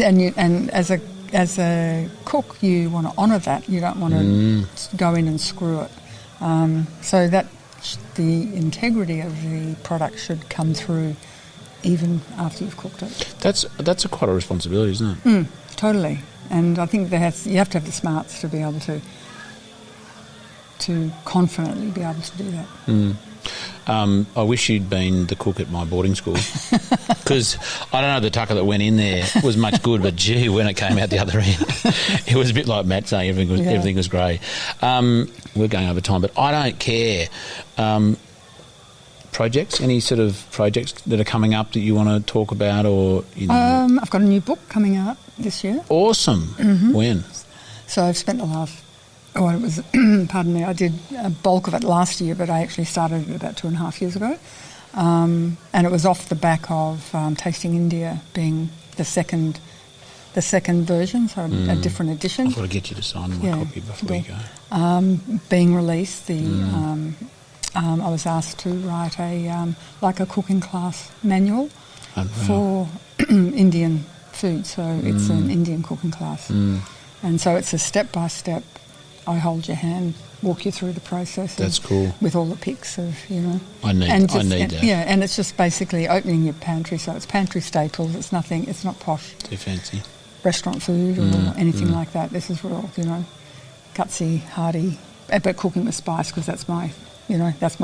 a cook, you want to honour that. You don't want to go in and screw it. So that the integrity of the product should come through even after you've cooked it. That's quite a responsibility, isn't it? Totally, and I think you have to have the smarts to be able to confidently be able to do that. I wish you'd been the cook at my boarding school, because I don't know, the tucker that went in there was much good, but gee, when it came out the other end, it was a bit like Matt saying everything was grey. We're going over time, but I don't care. Projects? Any sort of projects that are coming up that you want to talk about, or I've got a new book coming out this year. Awesome. When? So I've spent the last... it was, pardon me, I did a bulk of it last year, but I actually started it about 2.5 years ago. And it was off the back of Tasting India being the second version, so a different edition. I've got to get you to sign my copy before you go. Being released, I was asked to write a cooking class manual for Indian food, so it's an Indian cooking class. And so it's a step-by-step, I hold your hand, walk you through the process. That's cool. With all the pics of, I need that. Yeah, and it's just basically opening your pantry, so it's pantry staples, it's not posh. Too fancy. restaurant food or anything like that. This is real, gutsy, hearty, but cooking with spice, because that's my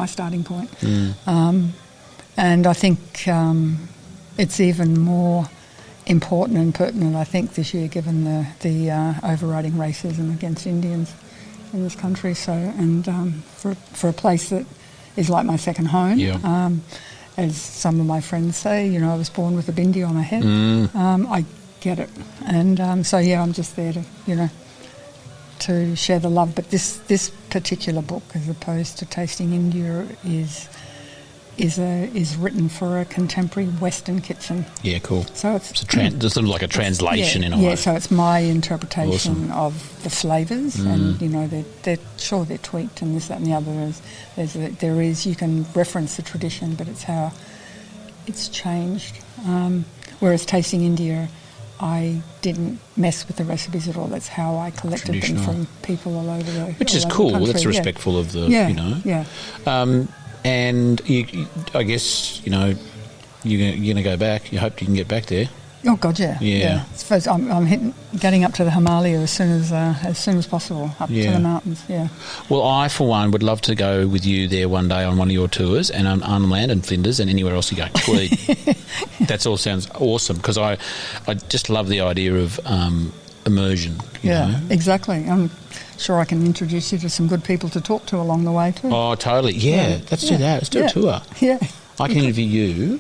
starting point. And I think it's even more important and pertinent, I think, this year, given the overriding racism against Indians in this country. So, and for a place that is like my second home, as some of my friends say, I was born with a bindi on my head. I get it, and I'm just there to share the love. But this particular book, as opposed to Tasting India, is written for a contemporary Western kitchen. Yeah, cool. So it's sort of like a translation in a way. Yeah, so it's my interpretation of the flavours, and they're tweaked and this, that, and the other. There is you can reference the tradition, but it's how it's changed. Whereas Tasting India, I didn't mess with the recipes at all. That's how I collected them from people all over the which is cool. That's respectful of the and I guess you're going to go back. You hope you can get back there. Oh God, yeah. I suppose I'm getting up to the Himalaya as soon as possible, up to the mountains. Yeah. Well, I for one would love to go with you there one day on one of your tours, and on Arnhem and Flinders and anywhere else you go. Tweed. That all sounds awesome, because I just love the idea of immersion. You know? Exactly. I'm sure I can introduce you to some good people to talk to along the way too. Oh, totally. Yeah, let's do that. Let's do a tour. Yeah. I can interview you,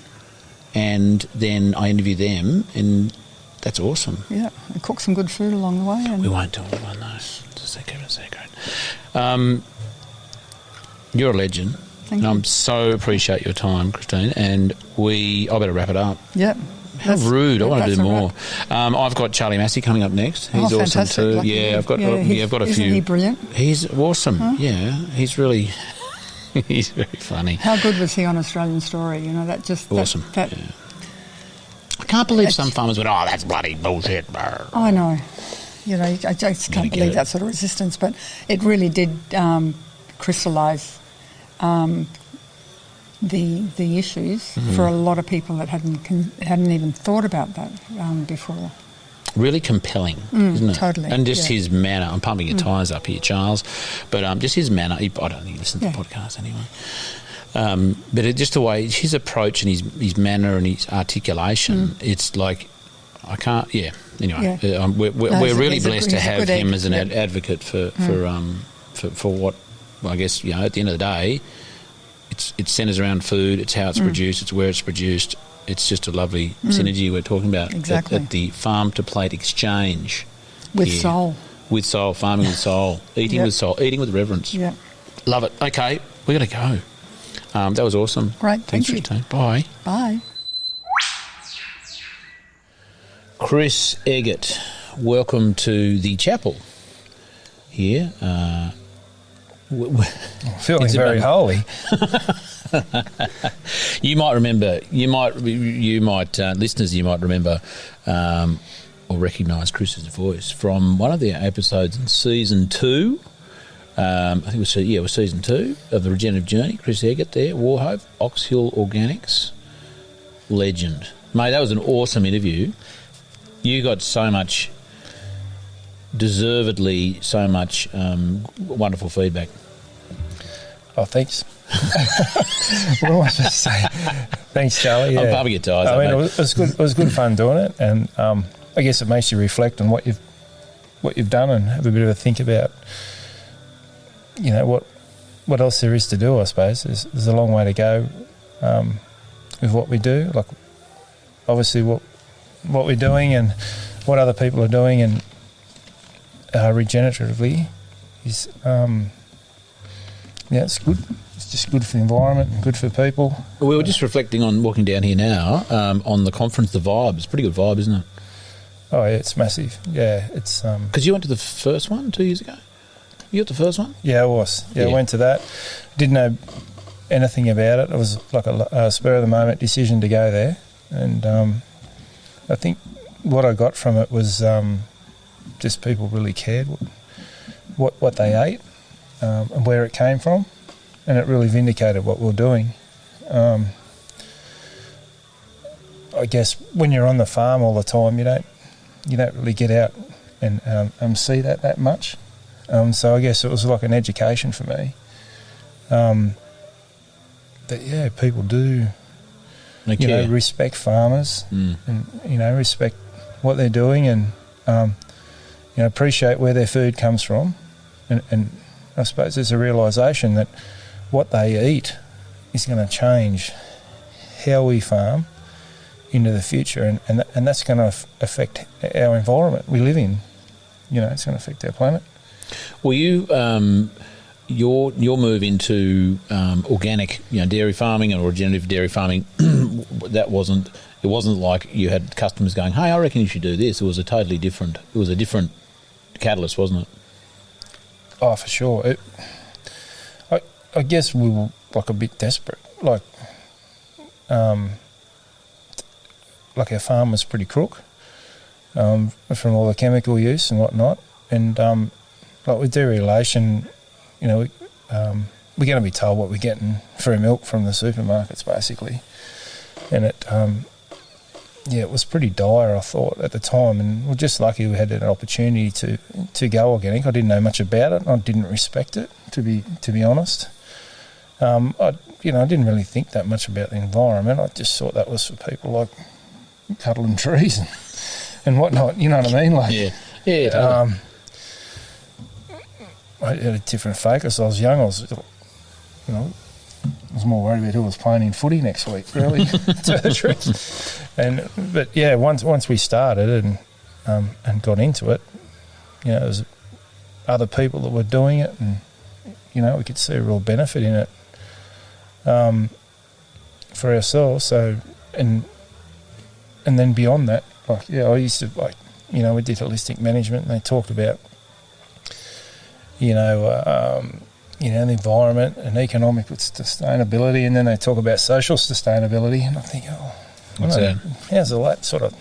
and then I interview them, and that's awesome. Yeah, and cook some good food along the way. And we won't tell anyone, though. It's a secret. You're a legend. Thank you. I'm so appreciate your time, Christine, and I better wrap it up. Yep. How rude! I want to do more. I've got Charlie Massy coming up next. He's awesome too. I've got a few. Isn't he brilliant? He's awesome. Huh? Yeah, he's really. He's very funny. How good was he on Australian Story? That just awesome. I can't believe some farmers went, "Oh, that's bloody bullshit." Bro. I know. I just can't believe that sort of resistance, but it really did crystallise the issues for a lot of people that hadn't even thought about that before. Really compelling, isn't it? Totally. And just his manner. I'm pumping your tyres up here, Charles. But just his manner. I don't think he listens to the podcast anyway. But just the way, his approach and his manner and his articulation, it's like, I can't, Anyway, we're really blessed to have him as an advocate for what, I guess, at the end of the day, it centres around food, it's how it's produced, it's where it's produced. It's just a lovely synergy we're talking about at the Farm2Plate Exchange. With soul. With soul, farming with soul, eating with soul, eating with reverence. Yeah. Love it. Okay, we're going to go. That was awesome. Great, thank you. Christine. Bye. Bye. Chris Eggert, welcome to the chapel here. Feeling very holy. You might remember, listeners, you might remember or recognise Chris's voice from one of the episodes in season 2. I think it was season 2 of the Regenerative Journey. Chris Eggert there, Warhope, Ox Hill Organics, legend. Mate, that was an awesome interview. You got so much, deservedly, so much wonderful feedback. Oh, thanks. What am I supposed to say? Thanks, Charlie. Yeah. I'm pumping your tyres. I mean, it was good. It was good fun doing it, and I guess it makes you reflect on what you've done and have a bit of a think about, what else there is to do. I suppose there's a long way to go with what we do. Like, obviously, what we're doing and what other people are doing and regeneratively is. It's good. It's just good for the environment and good for people. We were just reflecting on walking down here now on the conference. The vibe, it's a pretty good vibe, isn't it? Oh yeah, it's massive. Yeah, it's because you went to the first one 2 years ago. You at the first one? Yeah, I was. Yeah, I went to that. Didn't know anything about it. It was like a spur of the moment decision to go there, and I think what I got from it was just people really cared what they ate. And where it came from, and it really vindicated what we're doing. I guess when you're on the farm all the time, you don't you don't really get out and see that much. So I guess it was like an education for me. That people do, respect farmers and respect what they're doing and appreciate where their food comes from, and I suppose there's a realisation that what they eat is going to change how we farm into the future, and that's going to affect our environment we live in. It's going to affect our planet. Well, your move into organic, dairy farming and regenerative dairy farming, it wasn't like you had customers going, "Hey, I reckon you should do this." It was a different catalyst, wasn't it? Oh, for sure. I guess we were like a bit desperate. Like our farm was pretty crook from all the chemical use and whatnot. And like with deregulation, we're going to be told what we're getting for our milk from the supermarkets, basically. And it was pretty dire, I thought, at the time. And we're just lucky we had an opportunity to go organic. I didn't know much about it. I didn't respect it, to be honest. I didn't really think that much about the environment. I just thought that was for people like cuddling trees and whatnot. You know what I mean? Like, yeah. Totally. I had a different focus. I was young. I was more worried about who was playing in footy next week, really, to the truth. But once we started and got into it, there was other people that were doing it, and we could see a real benefit in it for ourselves. So and then beyond that, I used to we did holistic management, and they talked about the environment and economic sustainability, and then they talk about social sustainability, and I think, what's that? How's all that sort of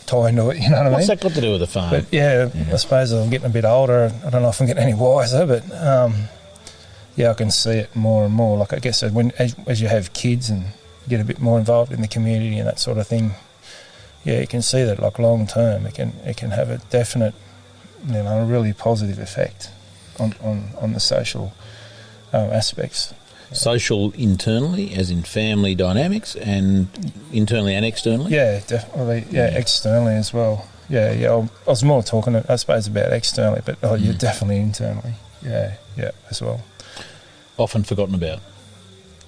tie into it? You know what I mean? What's that got to do with the farm? But I suppose I'm getting a bit older. I don't know if I'm getting any wiser, but I can see it more and more. Like I guess as you have kids and get a bit more involved in the community and that sort of thing, you can see that like long term it can have a definite, a really positive effect on the social aspects. Social internally, as in family dynamics, and internally and externally? Yeah, definitely. Yeah, externally as well. Yeah. I was more talking, I suppose, about externally, but definitely internally. Yeah, as well. Often forgotten about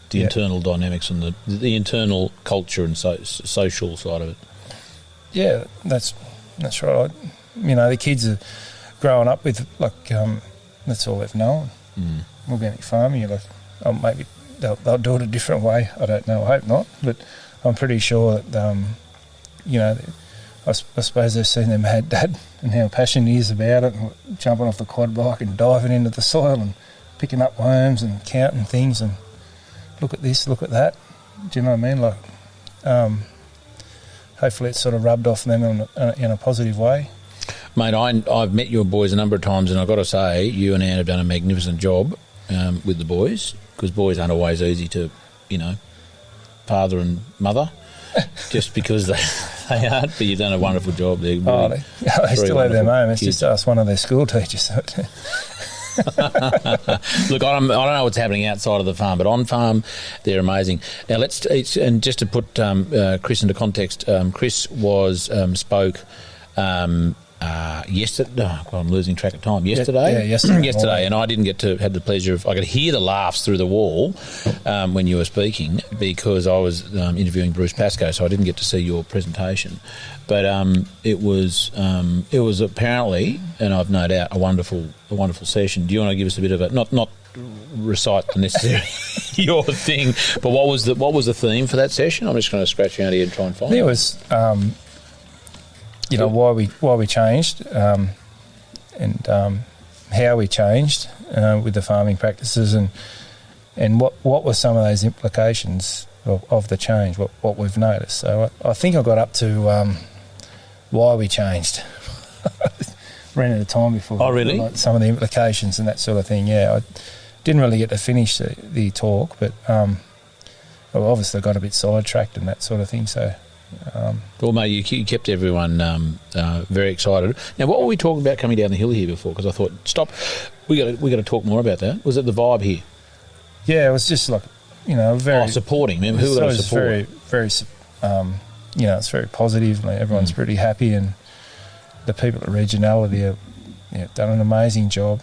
the internal dynamics and the internal culture and social side of it. Yeah, that's right. The kids are growing up with that's all they've known. Organic farming, you're like, maybe they'll do it a different way. I don't know. I hope not. But I'm pretty sure that, I suppose they've seen their mad dad and how passionate he is about it, and jumping off the quad bike and diving into the soil and picking up worms and counting things and look at this, look at that. Do you know what I mean? Like, hopefully it's sort of rubbed off them in a positive way. Mate, I've met your boys a number of times, and I've got to say, you and Anne have done a magnificent job with the boys, because boys aren't always easy to, father and mother, just because they aren't, but you've done a wonderful job. They're really they still have their moments. Just ask one of their school teachers. Look, I don't know what's happening outside of the farm, but on farm, they're amazing. Now, and just to put Chris into context, Chris spoke yesterday. I'm losing track of time. Yesterday, yesterday, and I didn't get to have the pleasure of. I could hear the laughs through the wall when you were speaking, because I was interviewing Bruce Pascoe, so I didn't get to see your presentation. But it was apparently, and I've no doubt, a wonderful session. Do you want to give us a bit of a not recite the necessary your thing, but what was the theme for that session? I'm just going to scratch around here and try and find it. It was. Why we changed and how we changed with the farming practices, and what were some of those implications of the change, what we've noticed. So I think I got up to why we changed. Ran out of time before. Oh, really? Some of the implications and that sort of thing, I didn't really get to finish the talk, but obviously got a bit sidetracked and that sort of thing, so Well, mate, you kept everyone very excited. Now, what were we talking about coming down the hill here before? Because I thought, stop, we got to talk more about that. Was it the vibe here? Yeah, it was just like, very supporting. Remember, who was support? Very, very, it's very positive. Like, everyone's pretty happy, and the people at Regionality have done an amazing job.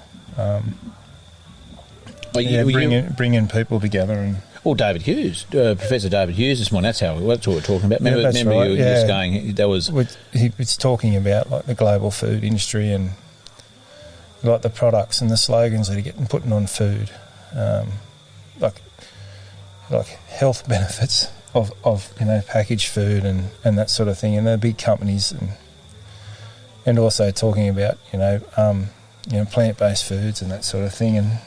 Bringing people together and. Well, David Hughes, Professor David Hughes this morning. That's what we're talking about. Remember right. you were just going. That was he was talking about like the global food industry and like the products and the slogans that are getting put on food, like health benefits of packaged food and that sort of thing, and the big companies and also talking about plant-based foods and that sort of thing. And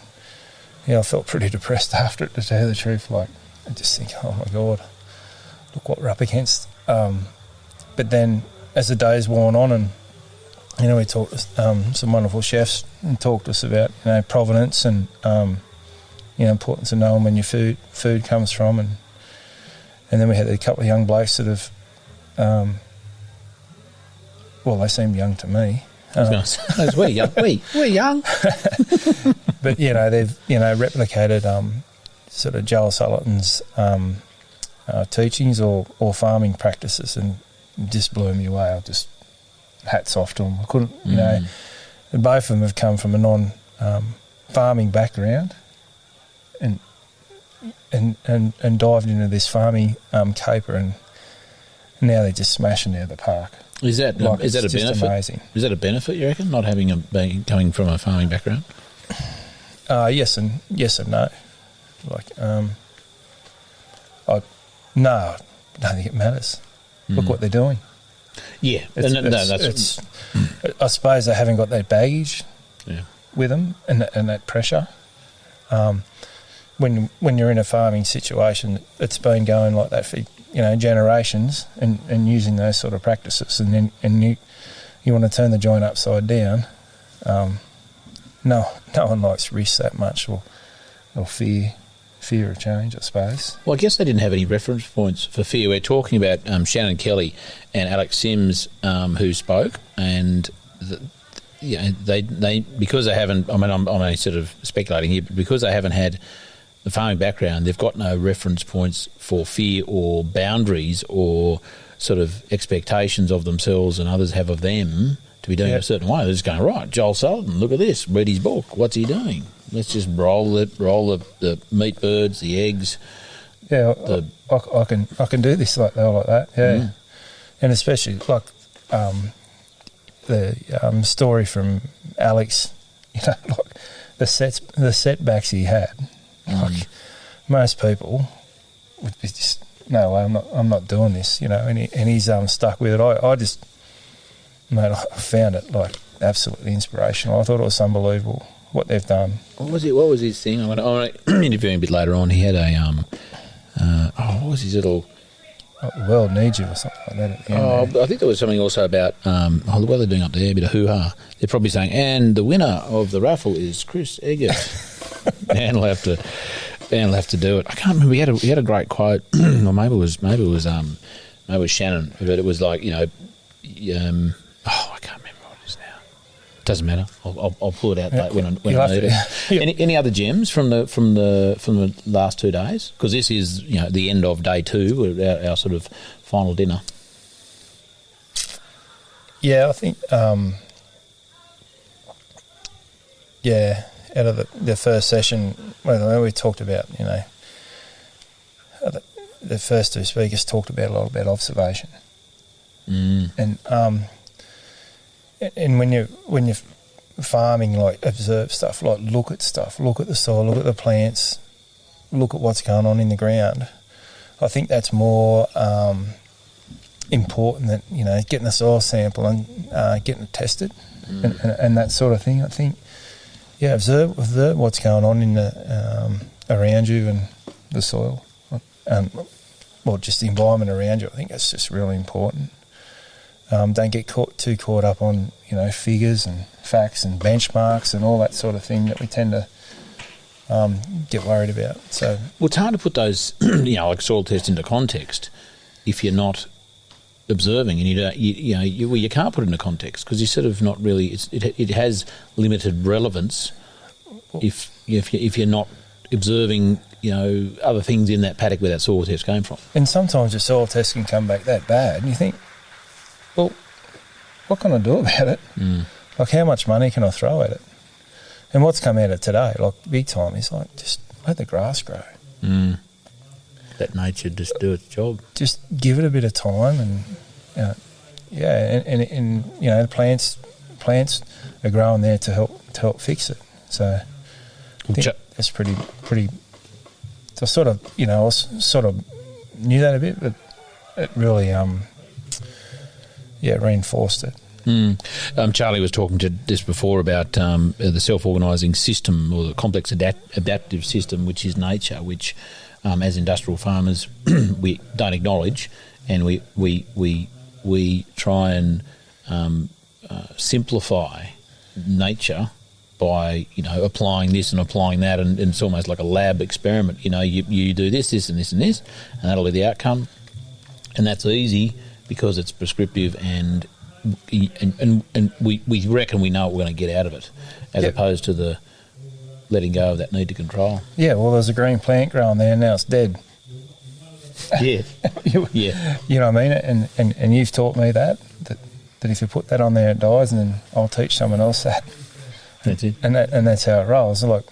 I felt pretty depressed after it, to tell you the truth. Like, I just think, oh my God, look what we're up against. But then as the days worn on, and we talked to some wonderful chefs and talked to us about provenance and importance of knowing when your food comes from, and then we had a couple of young blokes that have, they seemed young to me. We're young. But they've replicated sort of Joel Salatin's teachings or farming practices, and just blew me away. I just hats off to them. I couldn't, both of them have come from a non-farming background, and dived into this farming caper, and now they're just smashing out of the park. Is that a benefit? Amazing. Is that a benefit, you reckon, not coming from a farming background? Yes and no. Like, I don't think it matters. Look what they're doing. Yeah, I suppose they haven't got that baggage with them and that pressure. When you're in a farming situation, it's been going like that for generations, and using those sort of practices, and you want to turn the joint upside down. No one likes risk that much, or fear of change, I suppose. Well, I guess they didn't have any reference points for fear. We're talking about Shannon Kelly and Alex Sims, who spoke, and they because they haven't. I mean, I'm only sort of speculating here, but because they haven't had the farming background, they've got no reference points for fear or boundaries or sort of expectations of themselves and others have of them to be doing it a certain way. They're just going, right, Joel Salatin, look at this, read his book, what's he doing? Let's just roll the meat birds, the eggs. Yeah, I can do this like that, yeah. And especially like the story from Alex, like the setbacks he had. Like most people would be just, no way, I'm not doing this, and he's stuck with it. I found it like absolutely inspirational. I thought it was unbelievable what they've done. What was his thing? I want to interview him a bit later on. He had a what was his little? The world needs you or something like that at the end. I think there was something also about what they're doing up there, a bit of hoo-ha. They're probably saying, and the winner of the raffle is Chris Eggert. Dan will have to do it. I can't remember. He had a great quote, or maybe it was Shannon, but it was like I can't remember what it is now. Doesn't matter. I'll pull it out when I need it. Any other gems from the last 2 days? Because this is the end of day 2, our sort of final dinner. Yeah, I think out of the first session, we talked about, the first 2 speakers talked about a lot about observation, and when you're farming, like observe stuff, like look at the soil, look at the plants, look at what's going on in the ground. I think that's more important than getting a soil sample and getting it tested and that sort of thing. I think. Yeah, observe what's going on in the around you and the soil, just the environment around you. I think that's just really important. Don't get too caught up on figures and facts and benchmarks and all that sort of thing that we tend to get worried about. So, it's hard to put those like soil tests into context if you're not observing, and you can't put it into context because you're sort of not really. It has limited relevance if you're not observing, other things in that paddock where that soil test came from. And sometimes the soil test can come back that bad, and you think, well, what can I do about it? Like, how much money can I throw at it? And what's come out of today, like big time, is like just let the grass grow. Let nature just do its job. Just give it a bit of time, and the plants are growing there to help fix it. So I think that's pretty. So I sort of knew that a bit, but it really reinforced it. Charlie was talking to this before about the self-organising system, or the complex adaptive system, which is nature, which as industrial farmers we don't acknowledge, and we try and simplify nature by applying this and applying that, and it's almost like a lab experiment. You do this and this and this, and that'll be the outcome, and that's easy because it's prescriptive, and we reckon we know what we're going to get out of it, as opposed to the letting go of that need to control. Yeah, well, there's a green plant growing there, and now it's dead. Yeah, yeah. You know what I mean? And you've taught me that if you put that on there, it dies, and then I'll teach someone else that. That's it. And that's how it rolls. Like,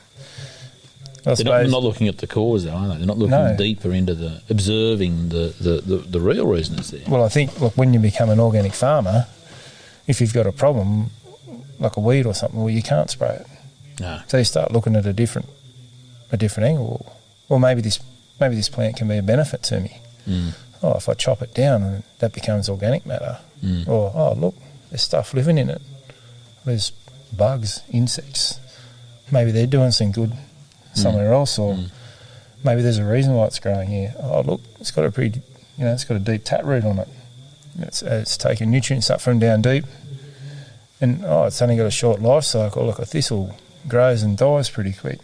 they're not looking at the cause, though, are they? They're not looking deeper into observing the real reason it's there. Well, I think, look, when you become an organic farmer, if you've got a problem, like a weed or something, well, you can't spray it. No. So you start looking at a different angle. Well, maybe this plant can be a benefit to me. Oh, if I chop it down, that becomes organic matter. Or, oh, look, there's stuff living in it. There's bugs, insects. Maybe they're doing some good somewhere else, or maybe there's a reason why it's growing here. Oh, look, it's got it's got a deep taproot on it. It's taking nutrients up from down deep, and it's only got a short life cycle. Look, a thistle grows and dies pretty quick.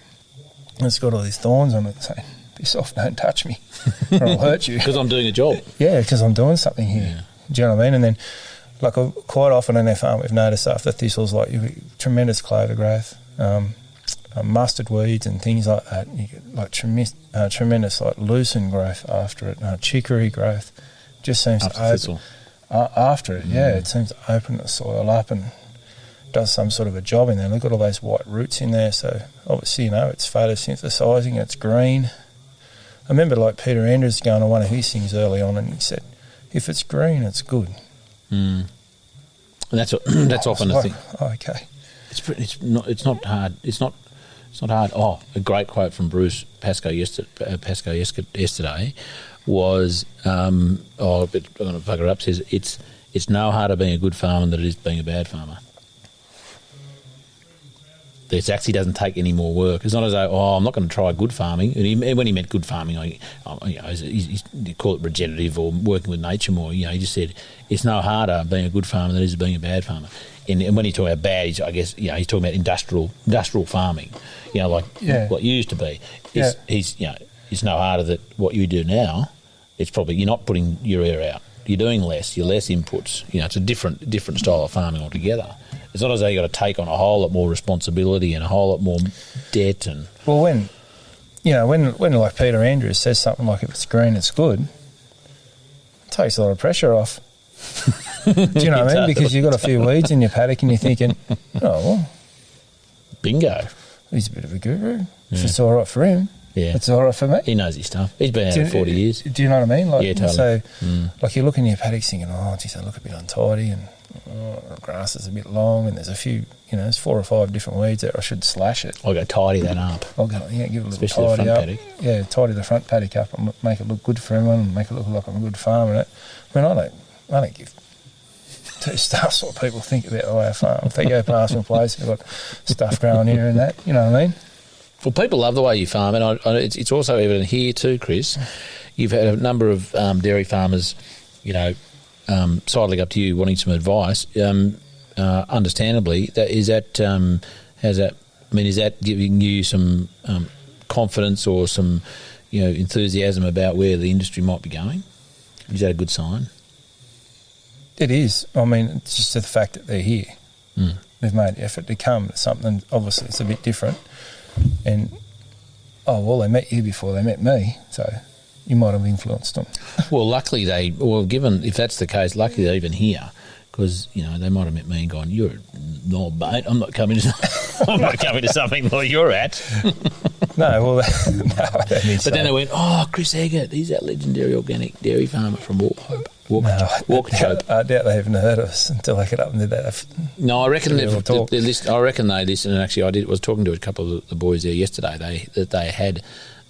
And it's got all these thorns on it saying, "Piss off, don't touch me, or I'll hurt you." Because I'm doing a job. Yeah, because I'm doing something here. Yeah. Do you know what I mean? And then, like, quite often in our farm, we've noticed after thistles, like tremendous clover growth, mustard weeds and things like that. You get like tremendous like lucerne growth after it, chicory growth. Just seems to open after it. Yeah, it seems to open the soil up and does some sort of a job in there. Look at all those white roots in there. So obviously, it's photosynthesising. It's green. I remember like Peter Andrews going on one of his things early on, and he said, "If it's green, it's good." And that's often a thing. Oh, okay. It's not hard. It's not hard. Oh, a great quote from Bruce Pascoe yesterday was, I'm going to bugger up. Says it's no harder being a good farmer than it is being a bad farmer. It actually doesn't take any more work. It's not as though, I'm not going to try good farming. And when he meant good farming, you call it regenerative or working with nature more. He just said it's no harder being a good farmer than it is being a bad farmer. And when you talk about bad, he's talking about industrial farming. What used to be. It's no harder that what you do now. It's probably you're not putting urea out. You're doing less. You're less inputs. It's a different style of farming altogether. It's not as though you've got to take on a whole lot more responsibility and a whole lot more debt. And well, when like Peter Andrews says something like, "If it's green, it's good," it takes a lot of pressure off. Do you know what I mean? Because you've got a few weeds in your paddock and you're thinking, "Oh, well, bingo, he's a bit of a guru. Yeah. If it's all right for him, it's all right for me." He knows his stuff. He's been out for 40 years. Do you know what I mean? Like, yeah, totally. So, like, you look in your paddock thinking, "Oh, geez, I look a bit untidy, and the grass is a bit long, and there's a few, there's 4 or 5 different weeds there. I should slash it. I'll go tidy that up. I'll go, give it a little especially tidy the front up. paddock. Yeah, tidy the front paddock up and make it look good for everyone, and make it look like I'm a good farmer." I don't give two stuffs what people think about the way I farm. If they go past my place, they've got stuff growing here and that. You know what I mean? Well, people love the way you farm, and it's also evident here too, Chris. You've had a number of dairy farmers, sidling up to you wanting some advice. Understandably, is that giving you some confidence or some enthusiasm about where the industry might be going? Is that a good sign? It is. I mean, it's just the fact that they're here. They've made the effort to come to something. Obviously, it's a bit different. And, they met you before they met me, so you might have influenced them. Well, luckily if that's the case, luckily they're even here, because, they might have met me and gone, you're a knob, mate. I'm not coming to something like you're at. No, I don't need to. But then they went, Chris Eggert, he's that legendary organic dairy farmer from Walkerchope. I doubt they haven't heard of us until I get up and did that. No, I reckon they listen. And actually, I was talking to a couple of the boys there yesterday. They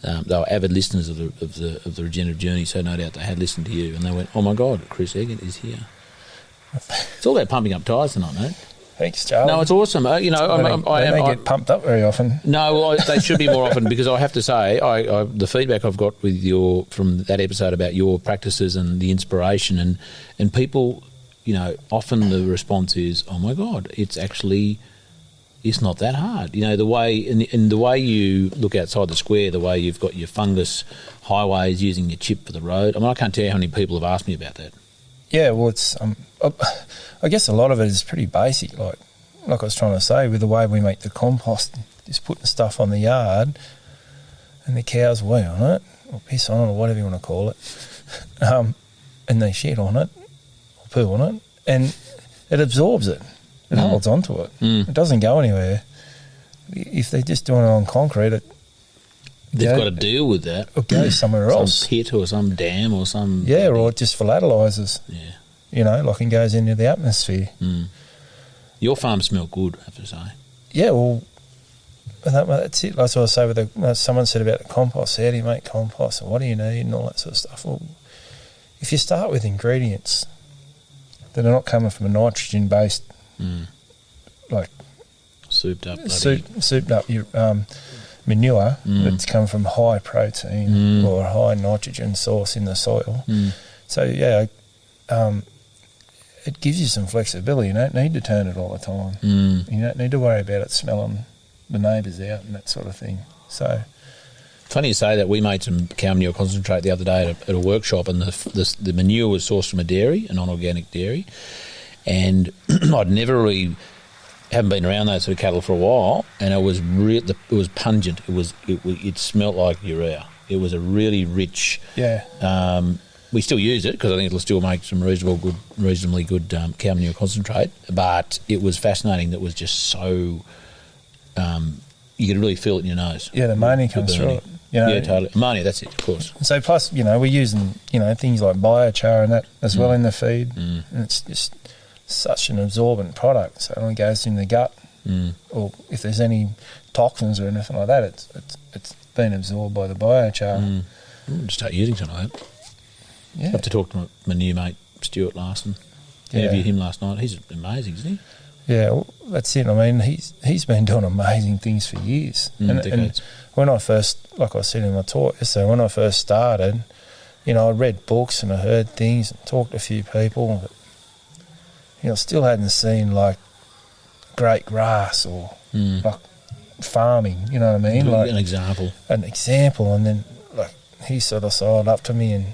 were avid listeners of the Regenerative Journey, so no doubt they had listened to you, and they went, "Oh my God, Chris Eggert is here." It's all about pumping up tyres tonight, mate. Thanks, Joel. No, it's awesome. They don't get pumped up very often. No, well, they should be more often, because I have to say, the feedback I've got from that episode about your practices and the inspiration, and people, often the response is, "Oh my God, it's not that hard." The way in the way you look outside the square, the way you've got your fungus highways using your chip for the road. I mean, I can't tell you how many people have asked me about that. Yeah, well, it's I guess a lot of it is pretty basic, like I was trying to say, with the way we make the compost, just putting stuff on the yard, and the cows wee on it, or piss on it, or whatever you want to call it, and they shit on it, or poo on it, and it absorbs it. It holds onto it. It doesn't go anywhere. If they're just doing it on concrete, they've got to deal with that. It goes somewhere else. Some pit or some dam or some... Yeah, or it just volatilises. Yeah. And goes into the atmosphere. Your farm smelled good, I have to say. Yeah, well, that's it. That's what I say with someone said about the compost. How do you make compost, and what do you need, and all that sort of stuff. Well, if you start with ingredients that are not coming from a nitrogen-based, like souped up your manure that's come from high protein or a high nitrogen source in the soil. So, yeah, it gives you some flexibility. You don't need to turn it all the time. You don't need to worry about it smelling the neighbours out and that sort of thing. So, funny you say that. We made some cow manure concentrate the other day at a workshop, and the manure was sourced from a dairy, a non-organic dairy, and I'd never really haven't been around those sort of cattle for a while, and it was it was pungent. It smelt like urea. It was a really rich. Yeah. We still use it because I think it'll still make some reasonably good cow manure concentrate. But it was fascinating. That was just so. You could really feel it in your nose. Yeah, the ammonia comes through it. Yeah, totally. Ammonia, that's it, of course. So plus, we're using, things like biochar and that as well in the feed. And it's just such an absorbent product. So when it goes in the gut, or if there's any toxins or anything like that, it's been absorbed by the biochar. Just start using something like that. Yeah. I have to talk to my new mate, Stuart Larson. Interviewed him last night. He's amazing, isn't he? Yeah, well, that's it. I mean, he's been doing amazing things for years. And when I first, like I said in my talk yesterday, when I first started, I read books and I heard things and talked to a few people, but, still hadn't seen, like, great grass or, like, farming, you know what I mean? Like an example. And then, like, he sort of sidled up to me and,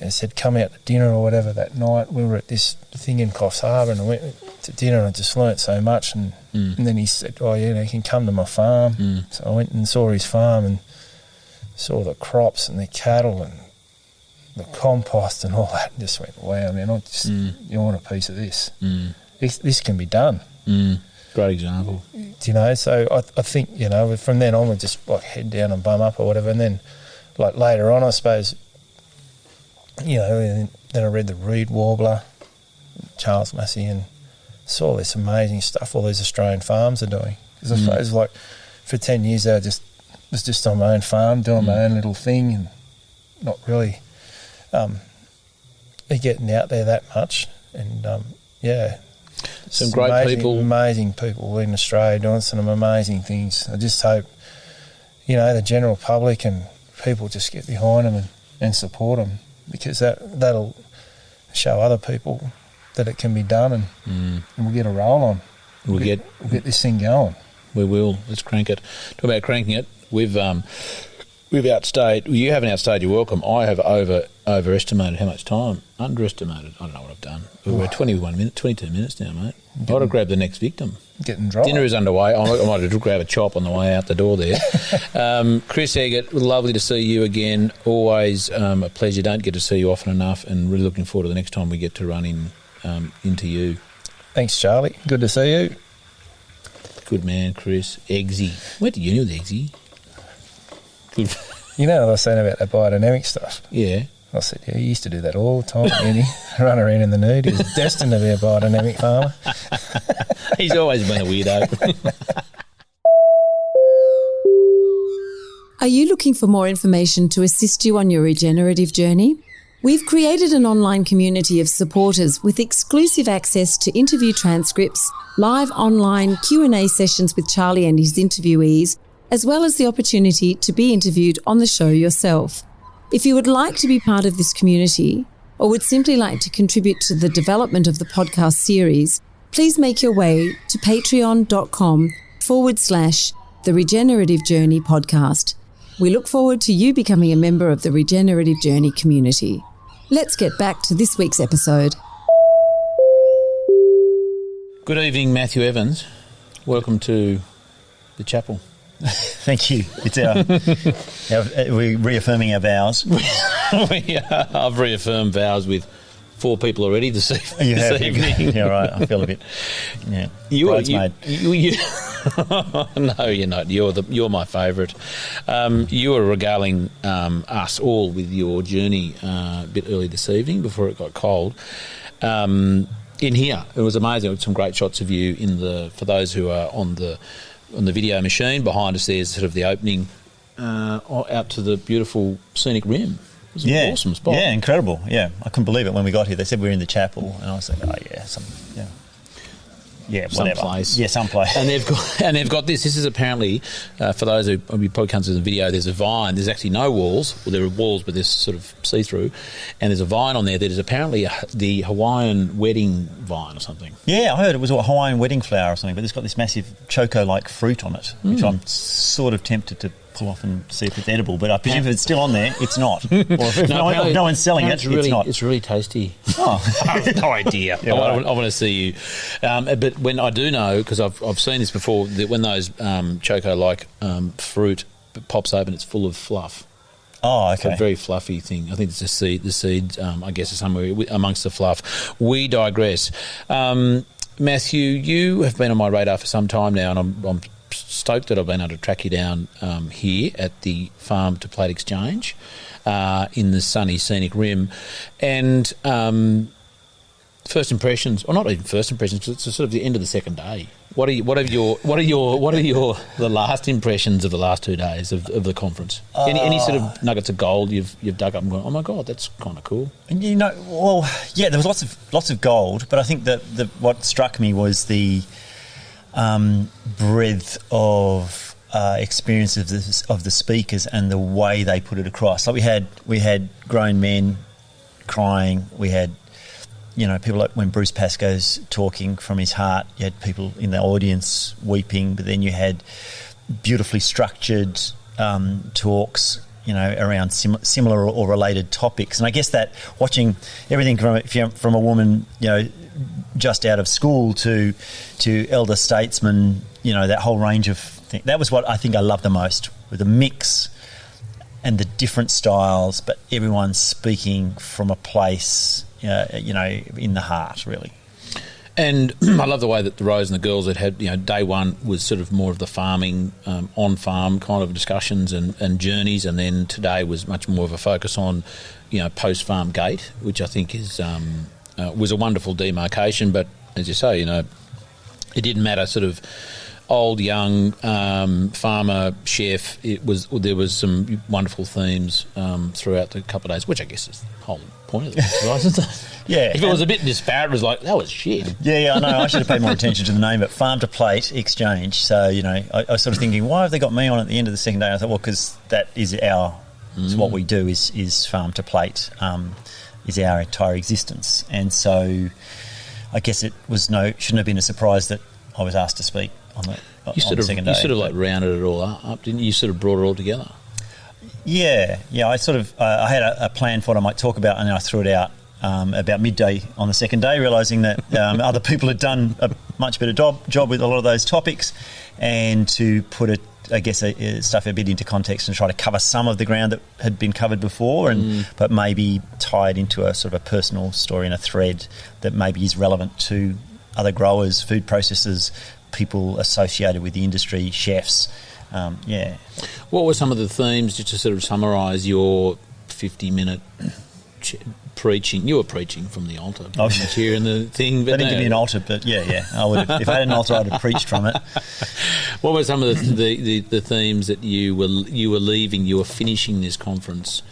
I said, come out to dinner or whatever that night. We were at this thing in Coffs Harbour, and I went to dinner and I just learnt so much. And then he said, you can come to my farm. So I went and saw his farm and saw the crops and the cattle and the compost and all that, and just went, wow, man, you want a piece of this. This can be done. Great example. So I think, from then on we just like head down and bum up or whatever. And then like later on, I suppose, and then I read the Reed Warbler, Charles Massy, and saw this amazing stuff all these Australian farms are doing. Because I suppose like for 10 years I was just on my own farm doing my own little thing and not really getting out there that much. And some great people, amazing people in Australia doing some amazing things. I just hope the general public and people just get behind them and support them, because that'll show other people that it can be done, and we'll get a roll on. We'll get this thing going. We will. Let's crank it. Talk about cranking it. We've we've outstayed. You haven't outstayed your welcome. I have overestimated how much time. Underestimated. I don't know what I've done. We're 22 minutes now, mate. I've got to grab the next victim. Getting dry. Dinner is underway. I might have to grab a chop on the way out the door there. Chris Eggert, lovely to see you again. Always a pleasure. Don't get to see you often enough, and really looking forward to the next time we get to run into you. Thanks, Charlie. Good to see you. Good man, Chris. Eggsy. Went to uni with Eggsy. Good. You know what I was saying about that biodynamic stuff? Yeah. I said, yeah, he used to do that all the time at uni, run around in the nude. He was destined to be a biodynamic farmer. He's always been a weirdo. Are you looking for more information to assist you on your regenerative journey? We've created an online community of supporters with exclusive access to interview transcripts, live online Q&A sessions with Charlie and his interviewees, as well as the opportunity to be interviewed on the show yourself. If you would like to be part of this community or would simply like to contribute to the development of the podcast series, please make your way to patreon.com/The Regenerative Journey podcast. We look forward to you becoming a member of the Regenerative Journey community. Let's get back to this week's episode. Good evening, Matthew Evans. Welcome to the chapel. Thank you. It's we're reaffirming our vows. I've reaffirmed vows with 4 people already this evening. Yeah, right. I feel a bit. Yeah. Bridesmaid. No, you're not. You're my favourite. You were regaling us all with your journey a bit early this evening before it got cold. In here, it was amazing. Some great shots of you for those who are on the video machine. Behind us there's sort of the opening out to the beautiful scenic rim. It was an awesome spot. Yeah, incredible. Yeah, I couldn't believe it when we got here. They said we were in the chapel, and I was like, oh yeah, whatever. Someplace. Yeah, someplace. And they've got this. This is apparently for those who probably can't see the video. There's a vine. There's actually no walls. Well, there are walls, but there's sort of see-through. And there's a vine on there that is apparently the Hawaiian wedding vine or something. Yeah, I heard it was a Hawaiian wedding flower or something, but it's got this massive choco-like fruit on it, which I'm sort of tempted to pull off and see if it's edible, but I presume if it's still on there, it's not. Or if no one's selling it, it's not. It's really tasty. Oh. I have no idea. Yeah, I want to see you. But when I do know, because I've seen this before, that when those choco-like fruit pops open, it's full of fluff. Oh, okay. It's a very fluffy thing. I think it's the seeds, I guess, are somewhere amongst the fluff. We digress. Matthew, you have been on my radar for some time now, and I'm stoked that I've been able to track you down here at the Farm2Plate Exchange in the sunny scenic rim. And first impressions, or not even first impressions, because it's sort of the end of the second day. What are your the last impressions of the last 2 days of the conference? Any sort of nuggets of gold you've dug up and gone, oh my God, that's kind of cool. And there was lots of gold, but I think that what struck me was the breadth of experience of the speakers and the way they put it across. Like we had grown men crying. We had people like when Bruce Pascoe's talking from his heart. You had people in the audience weeping, but then you had beautifully structured talks, around similar or related topics. And I guess that watching everything from a woman, just out of school to elder statesmen, that whole range of things. That was what I think I loved the most, with the mix and the different styles, but everyone's speaking from a place, in the heart, really. And I love the way that the Rose and the girls had day one was sort of more of the farming, on-farm kind of discussions and journeys, and then today was much more of a focus on, post-farm gate, which I think is was a wonderful demarcation. But as you say, it didn't matter sort of old, young, farmer, chef. There was some wonderful themes throughout the couple of days, which I guess is the whole point of the exercise, isn't it? Yeah. If it was a bit disparate, it was like, that was shit. Yeah, I know. I should have paid more attention to the name, but Farm2Plate Exchange. So, I was sort of thinking, why have they got me on at the end of the second day? I thought, well, because that is is what we do is Farm to Plate, is our entire existence. And so I guess it was shouldn't have been a surprise that I was asked to speak on the second day. You sort of like rounded it all up, didn't you? You sort of brought it all together. Yeah. I sort of I had a plan for what I might talk about, and then I threw it out about midday on the second day, realising that other people had done a much better job with a lot of those topics, and to put it, I guess, stuff a bit into context and try to cover some of the ground that had been covered before, but maybe tie it into a sort of a personal story and a thread that maybe is relevant to other growers, food processors, people associated with the industry, chefs. What were some of the themes, just to sort of summarise your 50-minute preaching? You were preaching from the altar, pretty much here in the thing. They didn't give me an altar, but I would have, if I had an altar, I'd have preached from it. What were some of the themes that you were finishing this conference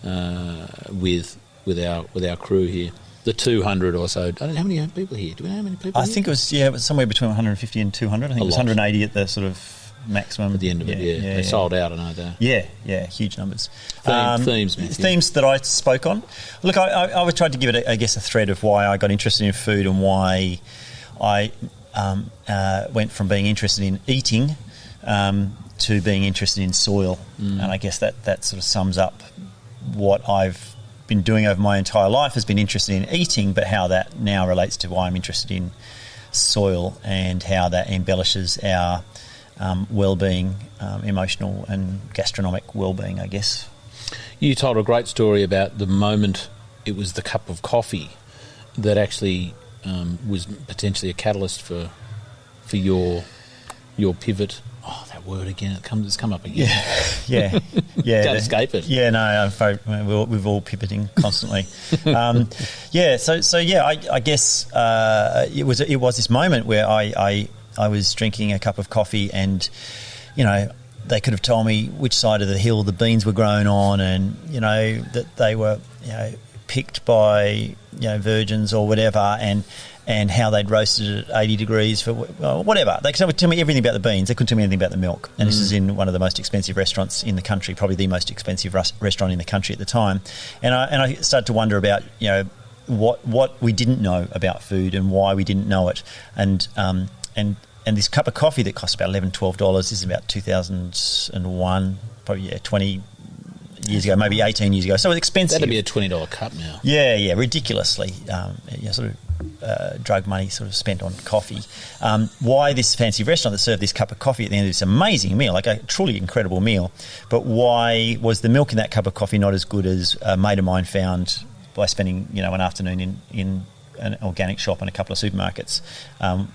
with our crew here? The 200 or so. I don't know how many people here. Do we know how many people? I think it was somewhere between 150 and 200. I think it was 180 at the sort of maximum at the end of it. They sold out, I know that. Yeah, huge numbers. Themes, Matthew. Themes that I spoke on. Look, I tried to give it, I guess, a thread of why I got interested in food and why I went from being interested in eating to being interested in soil, and I guess that sort of sums up what I've been doing over my entire life. Has been interested in eating, but how that now relates to why I'm interested in soil and how that embellishes our well-being, emotional and gastronomic well-being, I guess. You told a great story about the moment it was the cup of coffee that actually was potentially a catalyst for your pivot. Oh, that word again! It's come up again. Yeah. Can't escape it. Yeah, no, I'm afraid we're all pivoting constantly. I guess it was this moment where I was drinking a cup of coffee, and they could have told me which side of the hill the beans were grown on, and that they were picked by virgins or whatever, and how they'd roasted it at 80 degrees for whatever. They could tell me everything about the beans. They couldn't tell me anything about the milk. And this is in one of the most expensive restaurants in the country, probably the most expensive restaurant in the country at the time. And I started to wonder about what we didn't know about food and why we didn't know it. And this cup of coffee that cost about $11, $12, this is about 2001, probably 20 years ago, maybe 18 years ago. So it's expensive. That'd be a $20 cup now. Yeah, ridiculously. Sort of drug money sort of spent on coffee. Why this fancy restaurant that served this cup of coffee at the end of this amazing meal, like a truly incredible meal, but why was the milk in that cup of coffee not as good as a mate of mine found by spending an afternoon in an organic shop and a couple of supermarkets?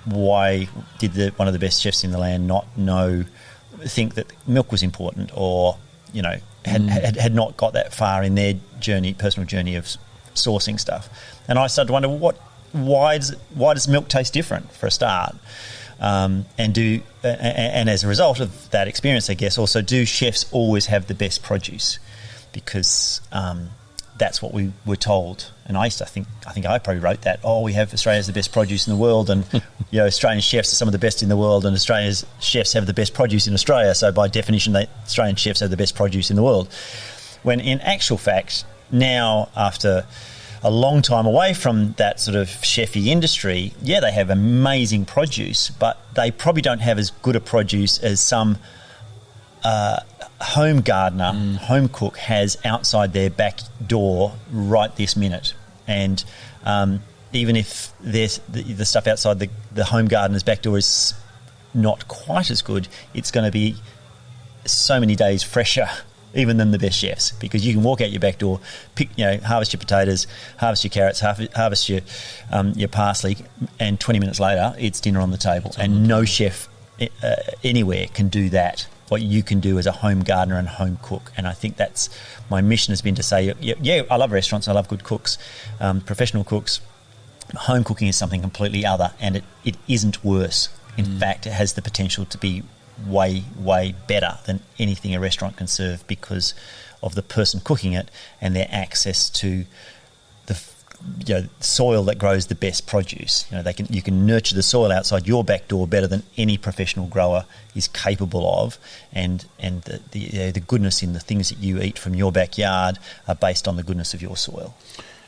Why did one of the best chefs in the land not think that milk was important, or had not got that far in their personal journey of sourcing stuff? And I started to wonder why does milk taste different, for a start, and as a result of that experience, I guess, also, do chefs always have the best produce? Because that's what we were told. And I think I probably wrote that. Australia's the best produce in the world, and Australian chefs are some of the best in the world, and Australia's chefs have the best produce in Australia. So by definition, Australian chefs have the best produce in the world. When in actual fact, now after a long time away from that sort of chefy industry, they have amazing produce, but they probably don't have as good a produce as some home gardener, home cook has outside their back door right this minute. And even if the stuff outside the home gardener's back door is not quite as good, it's going to be so many days fresher even than the best chefs, because you can walk out your back door, harvest your potatoes, harvest your carrots, harvest your parsley, and 20 minutes later it's dinner on the table. And no chef anywhere can do that, what you can do as a home gardener and home cook. And I think that's my mission, has been to say, I love restaurants, I love good cooks, professional cooks. Home cooking is something completely other, and it isn't worse. In fact, it has the potential to be way, way better than anything a restaurant can serve, because of the person cooking it and their access to the soil that grows the best produce. You can nurture the soil outside your back door better than any professional grower is capable of, and the goodness in the things that you eat from your backyard are based on the goodness of your soil.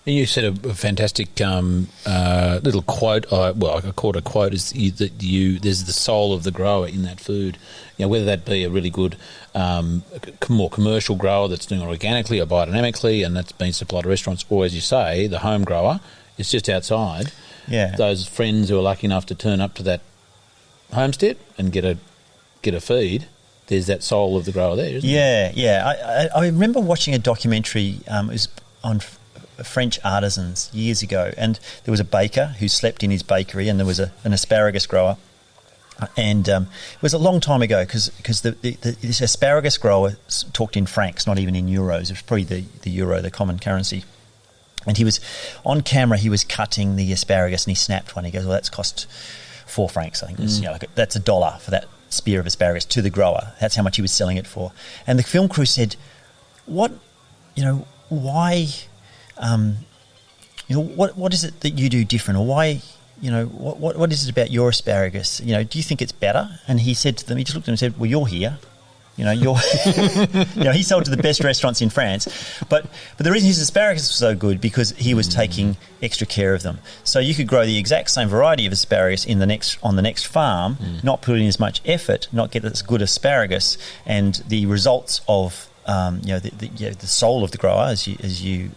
And you said a fantastic little quote. I call it a quote: "Is there's the soul of the grower in that food." Whether that be a really good, more commercial grower that's doing it organically or biodynamically, and that's been supplied to restaurants, or as you say, the home grower is just outside. Yeah, those friends who are lucky enough to turn up to that homestead and get a feed. There's that soul of the grower there, isn't there? Yeah. I remember watching a documentary. It was on French artisans years ago, and there was a baker who slept in his bakery, and there was an asparagus grower, and it was a long time ago because this asparagus grower talked in francs, not even in euros. It was probably the euro, the common currency, and he was on camera. He was cutting the asparagus, and he snapped one. He goes, "Well, that's cost 4 francs. I think that's $1 for that spear of asparagus to the grower. That's how much he was selling it for." And the film crew said, "What, why?" What is it that you do different, or why, what is it about your asparagus? Do you think it's better? And he said to them, he just looked at them and said, "Well, you're here. You're." He sold to the best restaurants in France, but the reason his asparagus was so good because he was taking extra care of them. So you could grow the exact same variety of asparagus on the next farm, not put in as much effort, not get as good asparagus, and the results of the soul of the grower, as you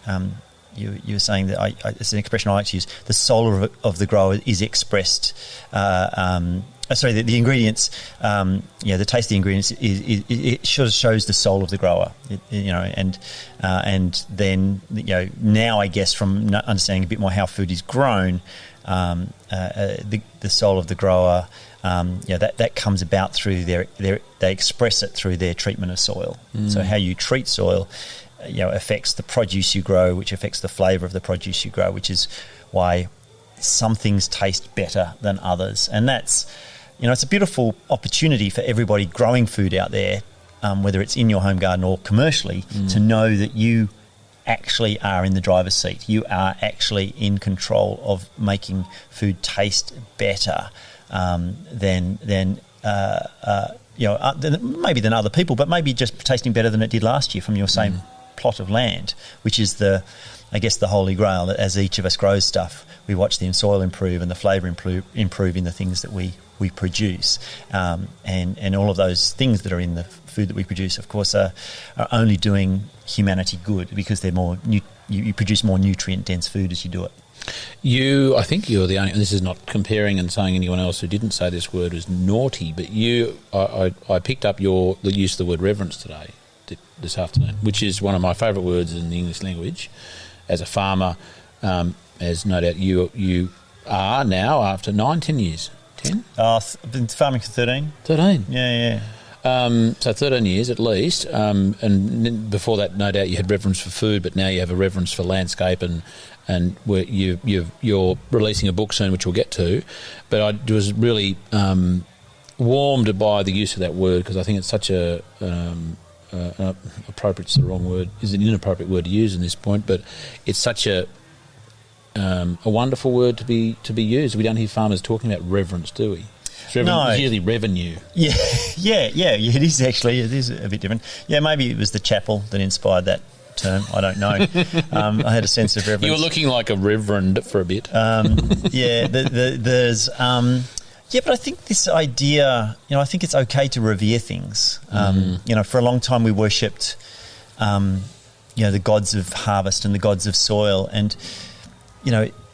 were saying, that it's an expression I like to use. The soul of the grower is expressed. The ingredients. The taste of the ingredients it shows the soul of the grower. And then now I guess from understanding a bit more how food is grown, the soul of the grower. That comes about through they express it through their treatment of soil. So how you treat soil, affects the produce you grow, which affects the flavour of the produce you grow, which is why some things taste better than others. And that's, it's a beautiful opportunity for everybody growing food out there, whether it's in your home garden or commercially, to know that you actually are in the driver's seat. You are actually in control of making food taste better than maybe than other people, but maybe just tasting better than it did last year from your same plot of land, which is the holy grail. That as each of us grows stuff, we watch the soil improve and the flavour improve in the things that we produce, and all of those things that are in the food that we produce, of course, are only doing humanity good because they're more you produce more nutrient dense food as you do it. I think you're the only, and this is not comparing and saying anyone else who didn't say this word was naughty, but I picked up the use of the word reverence today, this afternoon, which is one of my favourite words in the English language. As a farmer, as no doubt you are now after 9-10 years. 10? I've been farming for 13. 13? Yeah. So 13 years at least, and before that, no doubt you had reverence for food, but now you have a reverence for landscape, and where you're releasing a book soon, which we'll get to. But I was really warmed by the use of that word because I think it's such appropriate's the wrong word, is an inappropriate word to use in this point, but it's such a wonderful word to be used. We don't hear farmers talking about reverence, do we? No. It's really revenue. Yeah, it is actually. It is a bit different. Yeah, maybe it was the chapel that inspired that term. I don't know. I had a sense of reverence. You were looking like a reverend for a bit. There's... but I think this idea, I think it's okay to revere things. For a long time we worshipped, the gods of harvest and the gods of soil, and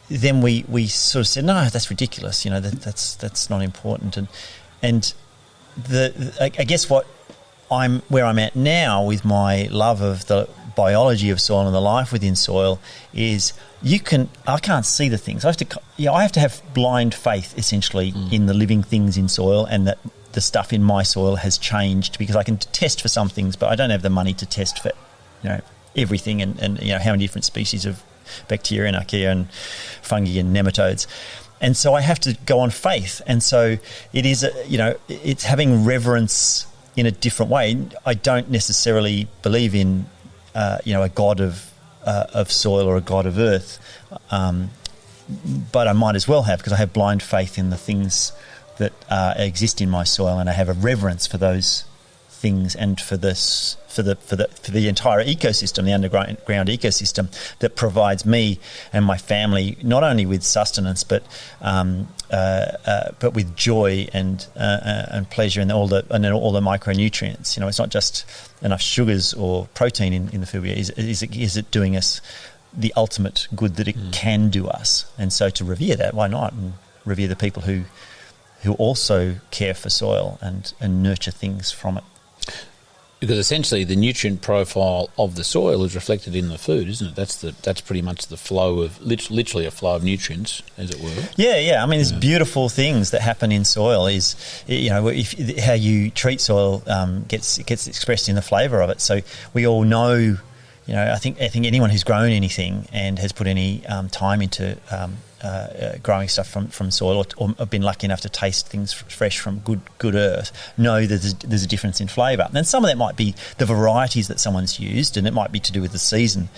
then we sort of said, no, that's ridiculous. That's not important. And I guess where I'm at now with my love of the biology of soil and the life within soil is I can't see the things. I have to have blind faith essentially in the living things in soil, and that the stuff in my soil has changed, because I can test for some things, but I don't have the money to test for everything and how many different species of bacteria and archaea and fungi and nematodes. And so I have to go on faith. And so it is, it's having reverence in a different way. I don't necessarily believe in, a god of soil or a god of earth, but I might as well have, because I have blind faith in the things that exist in my soil, and I have a reverence for those things and for the entire ecosystem, the underground ecosystem that provides me and my family not only with sustenance but with joy and pleasure and all the micronutrients. It's not just enough sugars or protein in the food we eat. Is it doing us the ultimate good that it can do us? And so to revere that, why not? And revere the people who also care for soil and nurture things from it. Because essentially the nutrient profile of the soil is reflected in the food, isn't it? That's pretty much the flow of, literally a flow of nutrients, as it were. Yeah. I mean, there's beautiful things that happen in soil. Is how you treat soil gets expressed in the flavour of it. So we all know. I think anyone who's grown anything and has put any time into growing stuff from soil or been lucky enough to taste things fresh from good earth know that there's a difference in flavour. And some of that might be the varieties that someone's used, and it might be to do with the season.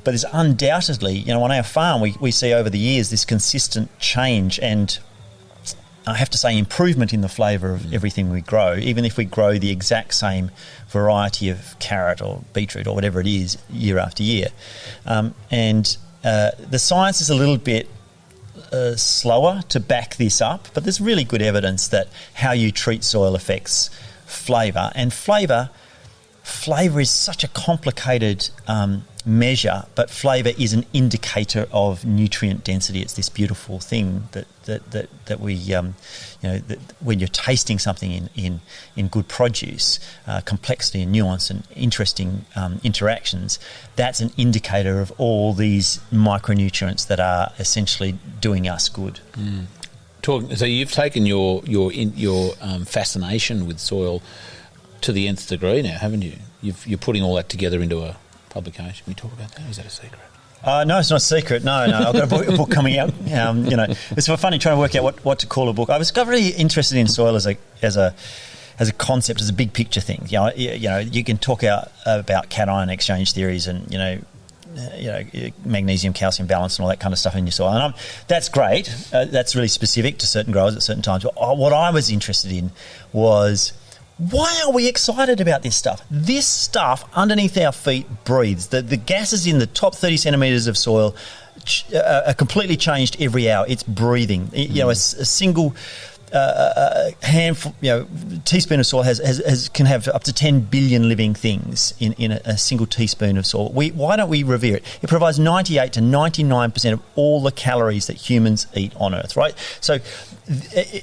But there's undoubtedly, on our farm, we see over the years this consistent change and I have to say improvement in the flavour of everything we grow, even if we grow the exact same variety of carrot or beetroot or whatever it is year after year. And the science is a little bit slower to back this up, but there's really good evidence that how you treat soil affects flavour. And flavour is such a complicated measure, but flavour is an indicator of nutrient density. It's this beautiful thing that we that when you're tasting something in good produce, complexity and nuance and interesting interactions, that's an indicator of all these micronutrients that are essentially doing us good. So you've taken your fascination with soil to the nth degree now, haven't you? You're putting all that together into a publication. Can we talk about that? Is that a secret? No, it's not a secret. No. I've got a book coming out. It's funny trying to work out what to call a book. I was really interested in soil as a concept, as a big picture thing. You can talk about cation exchange theories and magnesium calcium balance and all that kind of stuff in your soil, and that's great. That's really specific to certain growers at certain times. But what I was interested in was, why are we excited about this stuff? This stuff underneath our feet breathes. The gases in the top 30 centimetres of soil are completely changed every hour. It's breathing. A single handful, teaspoon of soil can have up to 10 billion living things in a single teaspoon of soil. Why don't we revere it? It provides 98 to 99% of all the calories that humans eat on Earth, right? So,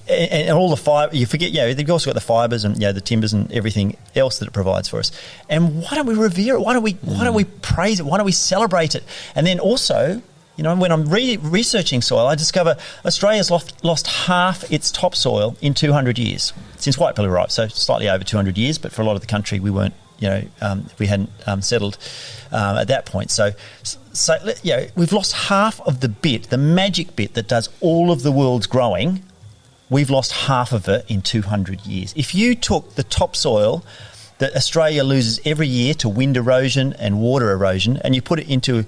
and all the fibre, you forget, they've also got the fibres and the timbers and everything else that it provides for us. And why don't we revere it? Why don't we praise it? Why don't we celebrate it? And then also, when I'm researching soil, I discover Australia's lost half its topsoil in 200 years since white belly arrived. So slightly over 200 years, but for a lot of the country, we weren't, we hadn't settled at that point. So we've lost half of the magic bit that does all of the world's growing. We've lost half of it in 200 years. If you took the topsoil that Australia loses every year to wind erosion and water erosion, and you put it into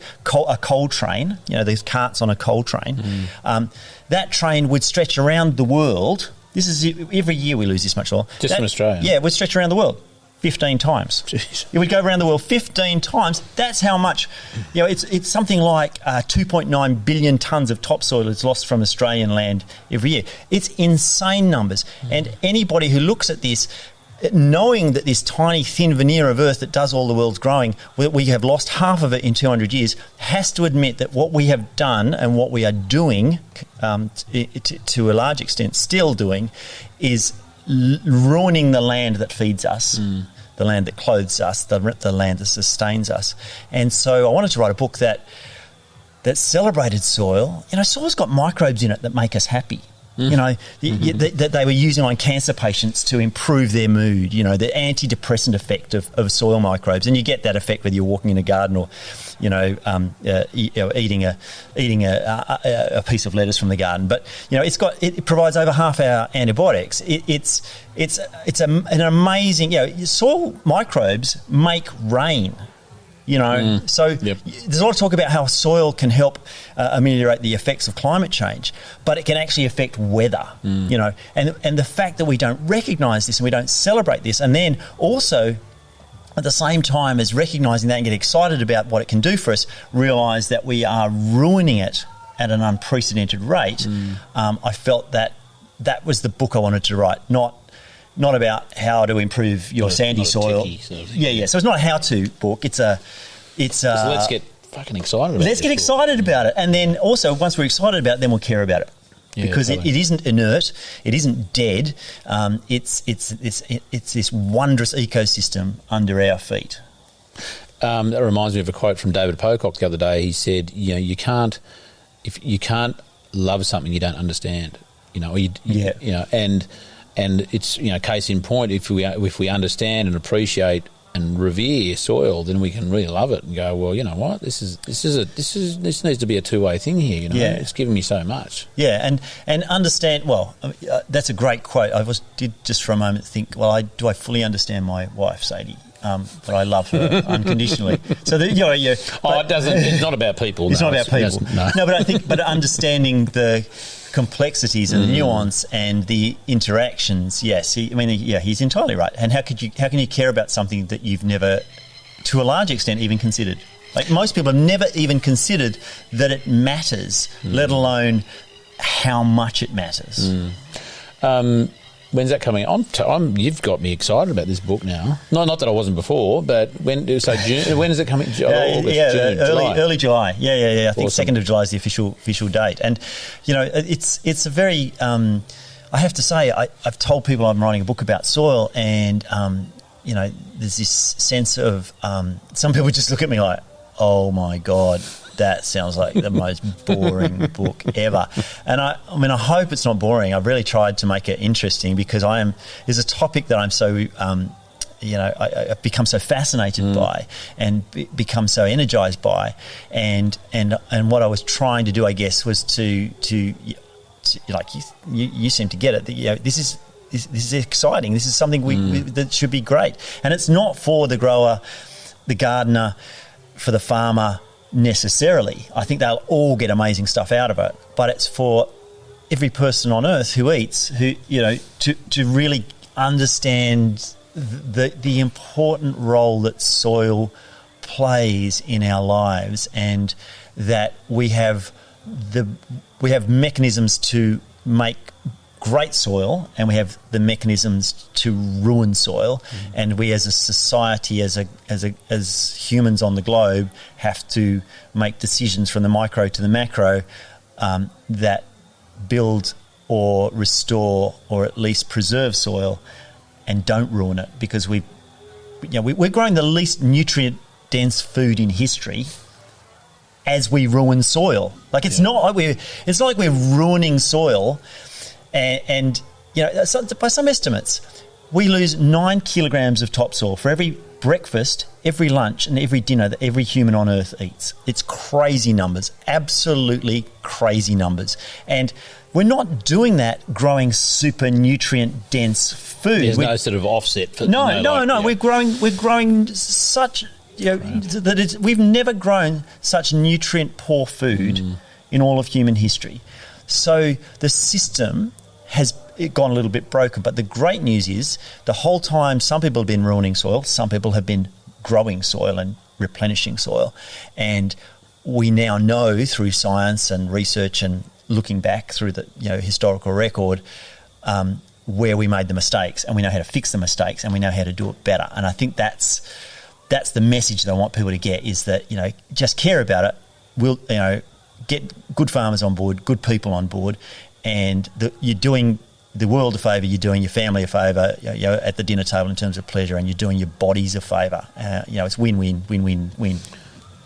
a coal train, there's carts on a coal train, that train would stretch around the world. This is every year we lose this much soil. Just in Australia? Yeah, we'd stretch around the world 15 times. Jeez. It would go around the world 15 times. That's how much, it's something like 2.9 billion tonnes of topsoil is lost from Australian land every year. It's insane numbers. And anybody who looks at this, knowing that this tiny thin veneer of earth that does all the world's growing, we have lost half of it in 200 years, has to admit that what we have done and what we are doing, to a large extent still doing, is ruining the land that feeds us, the land that clothes us, the land that sustains us. And so I wanted to write a book that celebrated soil. Soil's got microbes in it that make us happy. That they were using on cancer patients to improve their mood, the antidepressant effect of soil microbes. And you get that effect whether you're walking in a garden or, eating a piece of lettuce from the garden. But, it provides over half our antibiotics. It's an amazing, soil microbes make rain. So there's a lot of talk about how soil can help ameliorate the effects of climate change, but it can actually affect weather, and the fact that we don't recognise this and we don't celebrate this, and then also at the same time as recognising that and get excited about what it can do for us, realise that we are ruining it at an unprecedented rate. I felt that was the book I wanted to write, not about how to improve your sandy soil. Sort of thing. So it's not a how-to book. It's a. Let's get fucking excited about it. Let's get excited about it, and then also once we're excited about it, then we'll care about it. Because it isn't inert, it isn't dead. It's this wondrous ecosystem under our feet. That reminds me of a quote from David Pocock the other day. He said, you can't love something you don't understand. And it's case in point, if we understand and appreciate and revere soil, then we can really love it and go, well, you know what, this needs to be a two-way thing here. It's giving me so much. And understand. Well, that's a great quote. I did just for a moment think, well, do I fully understand my wife, Sadie? But I love her unconditionally. So it doesn't. It's not about people. It's not about people. No, but I think, understanding the complexities and the nuance and the interactions. Yes, he's entirely right. And how can you care about something that you've never, to a large extent, even considered? Like most people have never even considered that it matters, let alone how much it matters. When's that coming? You've got me excited about this book now. Not that I wasn't before, but when is it coming? August, June, early July. I think 2nd of July is the official date. And it's a very. I have to say, I've told people I'm writing a book about soil, and there's this sense of some people just look at me like, oh my God, that sounds like the most boring book ever. And I hope it's not boring. I've really tried to make it interesting because there's a topic that I'm so, I've become so fascinated by and become so energised by. And what I was trying to do, I guess, was to like you seem to get it. This is exciting. This is something that should be great. And it's not for the grower, the gardener, for the farmer necessarily. I think they'll all get amazing stuff out of it, but it's for every person on earth who eats, to really understand the important role that soil plays in our lives, and that we have mechanisms to make great soil, and we have the mechanisms to ruin soil, and we as a society, as humans on the globe, have to make decisions from the micro to the macro that build or restore or at least preserve soil and don't ruin it, because we're growing the least nutrient dense food in history as we ruin soil. Like it's not like we're ruining soil. And by some estimates, we lose 9 kilograms of topsoil for every breakfast, every lunch, and every dinner that every human on Earth eats. It's crazy numbers, absolutely crazy numbers. And we're not doing that growing super nutrient dense food. There's no sort of offset for No. We're growing such we've never grown such nutrient poor food in all of human history. So the system has gone a little bit broken. But the great news is the whole time some people have been ruining soil, some people have been growing soil and replenishing soil. And we now know through science and research and looking back through the historical record where we made the mistakes, and we know how to fix the mistakes, and we know how to do it better. And I think that's the message that I want people to get, is that just care about it. We'll get good farmers on board, good people on board, and you're doing the world a favour, you're doing your family a favour, at the dinner table in terms of pleasure, and you're doing your bodies a favour. It's win-win, win-win-win.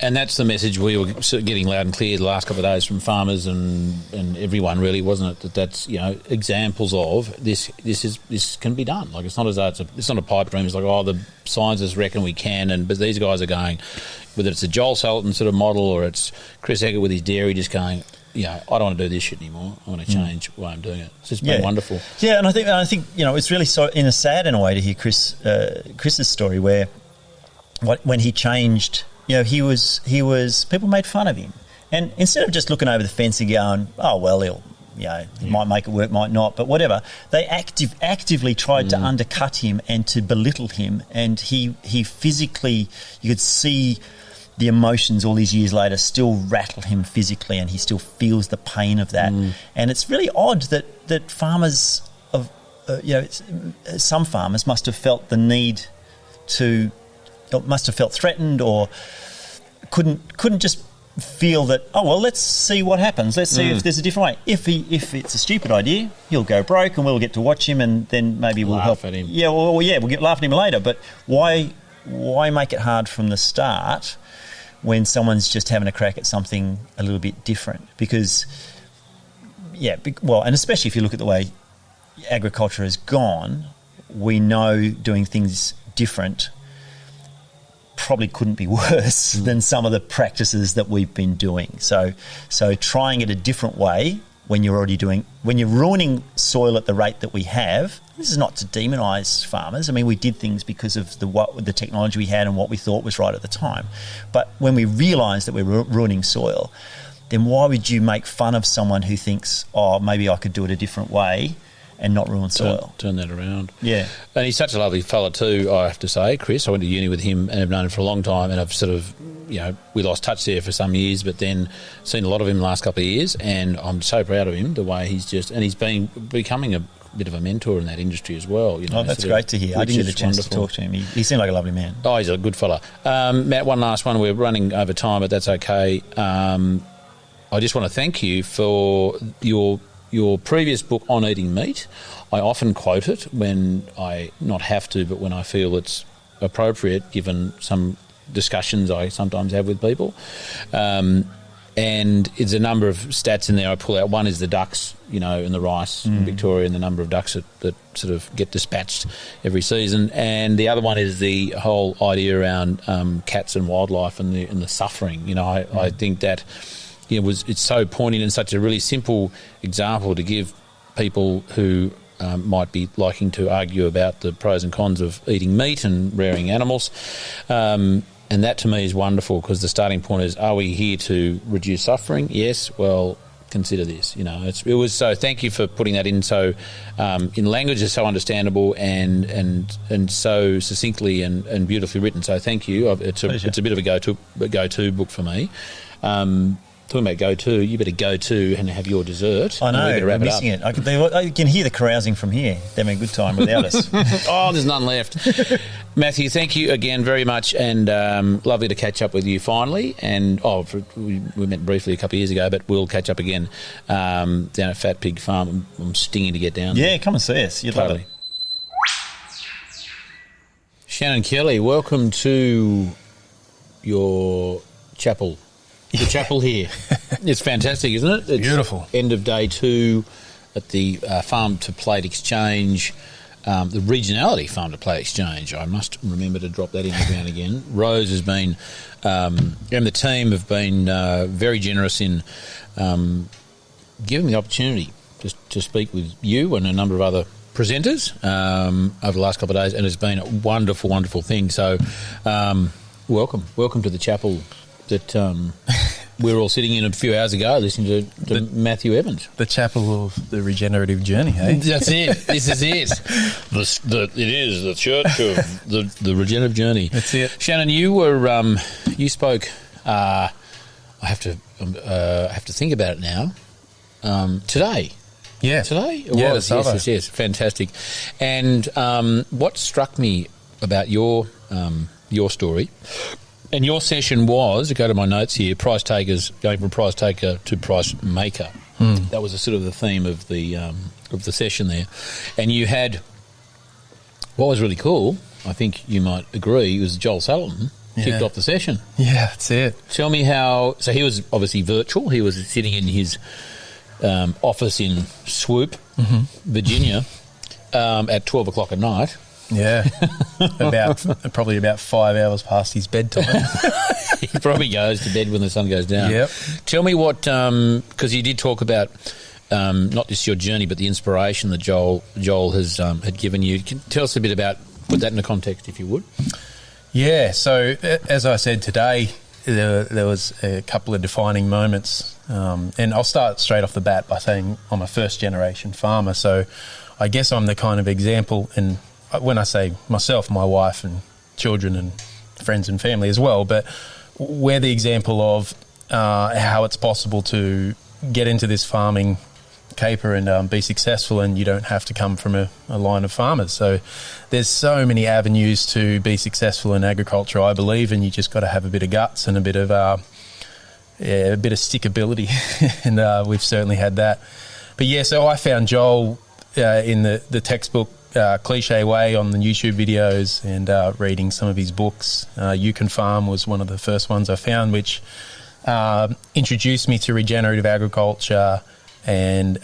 And that's the message we were sort of getting loud and clear the last couple of days from farmers and everyone, really, wasn't it? That's examples of this can be done. Like, it's not as though it's not a pipe dream. It's like, the scientists reckon we can, but these guys are going, whether it's a Joel Salatin sort of model or it's Chris Eggert with his dairy, just going, I don't want to do this shit anymore. I want to change the way I'm doing it. It's just been wonderful. Yeah, and I think it's really so sad in a way to hear Chris's story, where when he changed he was people made fun of him, and instead of just looking over the fence and going, oh well, he might make it work, might not, but whatever, they actively tried to undercut him and to belittle him, and he physically, you could see the emotions all these years later still rattle him physically, and he still feels the pain of that. And it's really odd that farmers of some farmers must have felt the need to, or must have felt threatened, or couldn't just feel that, oh well, let's see what happens, let's see if there's a different way. If it's a stupid idea, he'll go broke and we'll get to watch him, and then maybe we'll laugh at him. We'll get laugh at him later. But why make it hard from the start when someone's just having a crack at something a little bit different? Because and especially if you look at the way agriculture has gone, we know doing things different probably couldn't be worse than some of the practices that we've been doing. So trying it a different way when you're ruining soil at the rate that we have. This is not to demonise farmers. I mean, we did things because of the technology we had and what we thought was right at the time. But when we realise that we're ruining soil, then why would you make fun of someone who thinks, oh, maybe I could do it a different way and not ruin soil? Turn that around. Yeah. And he's such a lovely fella too, I have to say, Chris. I went to uni with him and have known him for a long time, and I've sort of, we lost touch there for some years, but then seen a lot of him the last couple of years, and I'm so proud of him, the way he's becoming a bit of a mentor in that industry as well. That's great to hear. I didn't get a chance to talk to him. He seemed like a lovely man. Oh, he's a good fella. Matt, one last one. We're running over time, but that's okay. I just want to thank you for your previous book on eating meat. I often quote it when I not have to, but when I feel it's appropriate, given some discussions I sometimes have with people. And it's a number of stats in there I pull out. One is the ducks, and the rice in Victoria, and the number of ducks that sort of get dispatched every season. And the other one is the whole idea around cats and wildlife and the suffering. I think that it's so poignant and such a really simple example to give people who might be liking to argue about the pros and cons of eating meat and rearing animals. And that to me is wonderful, because the starting point is, are we here to reduce suffering? Yes. Well, consider this. It was so. Thank you for putting that in so in language is so understandable and so succinctly and beautifully written. So thank you. It's a bit of a go-to book for me. Talking about go-to, you better go to and have your dessert. I know, we're missing it. I can hear the carousing from here. They're having a good time without us. Oh, there's none left. Matthew, thank you again very much, and lovely to catch up with you finally. And we met briefly a couple of years ago, but we'll catch up again down at Fat Pig Farm. I'm stinging to get down there. Yeah, come and see us. You'd love it. Shannon Kelly, welcome to your chapel. The chapel here. It's fantastic, isn't it? It's beautiful. End of day 2 at the Farm2Plate Exchange, the Regionality Farm2Plate Exchange. I must remember to drop that in the ground again. Rose has been, and the team have been very generous in giving me the opportunity to speak with you and a number of other presenters over the last couple of days, and it's been a wonderful, wonderful thing. So welcome to the chapel that we were all sitting in a few hours ago listening to Matthew Evans. The chapel of the regenerative journey, hey? That's it. This is it. It is the church of the regenerative journey. That's it. Shannon, you spoke. I have to think about it now. Today. Yeah. Today? It was. Yes. Fantastic. And what struck me about your story. And your session was, to go to my notes here, price takers going from price taker to price maker. That was sort of the theme of the session there. And you had, what was really cool, I think you might agree, was Joel Salatin kicked off the session. Yeah, that's it. Tell me how. So he was obviously virtual. He was sitting in his office in Swoop, Virginia, at 12 o'clock at night. Yeah, probably about 5 hours past his bedtime. He probably goes to bed when the sun goes down. Yep. Tell me what, because you did talk about not just your journey, but the inspiration that Joel has had given you. Tell us a bit about, put that into context, if you would. Yeah, so as I said today, there was a couple of defining moments. And I'll start straight off the bat by saying I'm a first-generation farmer, so I guess I'm the kind of example, and when I say myself, my wife and children and friends and family as well, but we're the example of how it's possible to get into this farming caper and be successful, and you don't have to come from a line of farmers. So there's so many avenues to be successful in agriculture, I believe, and you just got to have a bit of guts and a bit of stickability, and we've certainly had that. But yeah, so I found Joel in the textbook cliche way on the YouTube videos and reading some of his books. You Can Farm was one of the first ones I found, which introduced me to regenerative agriculture and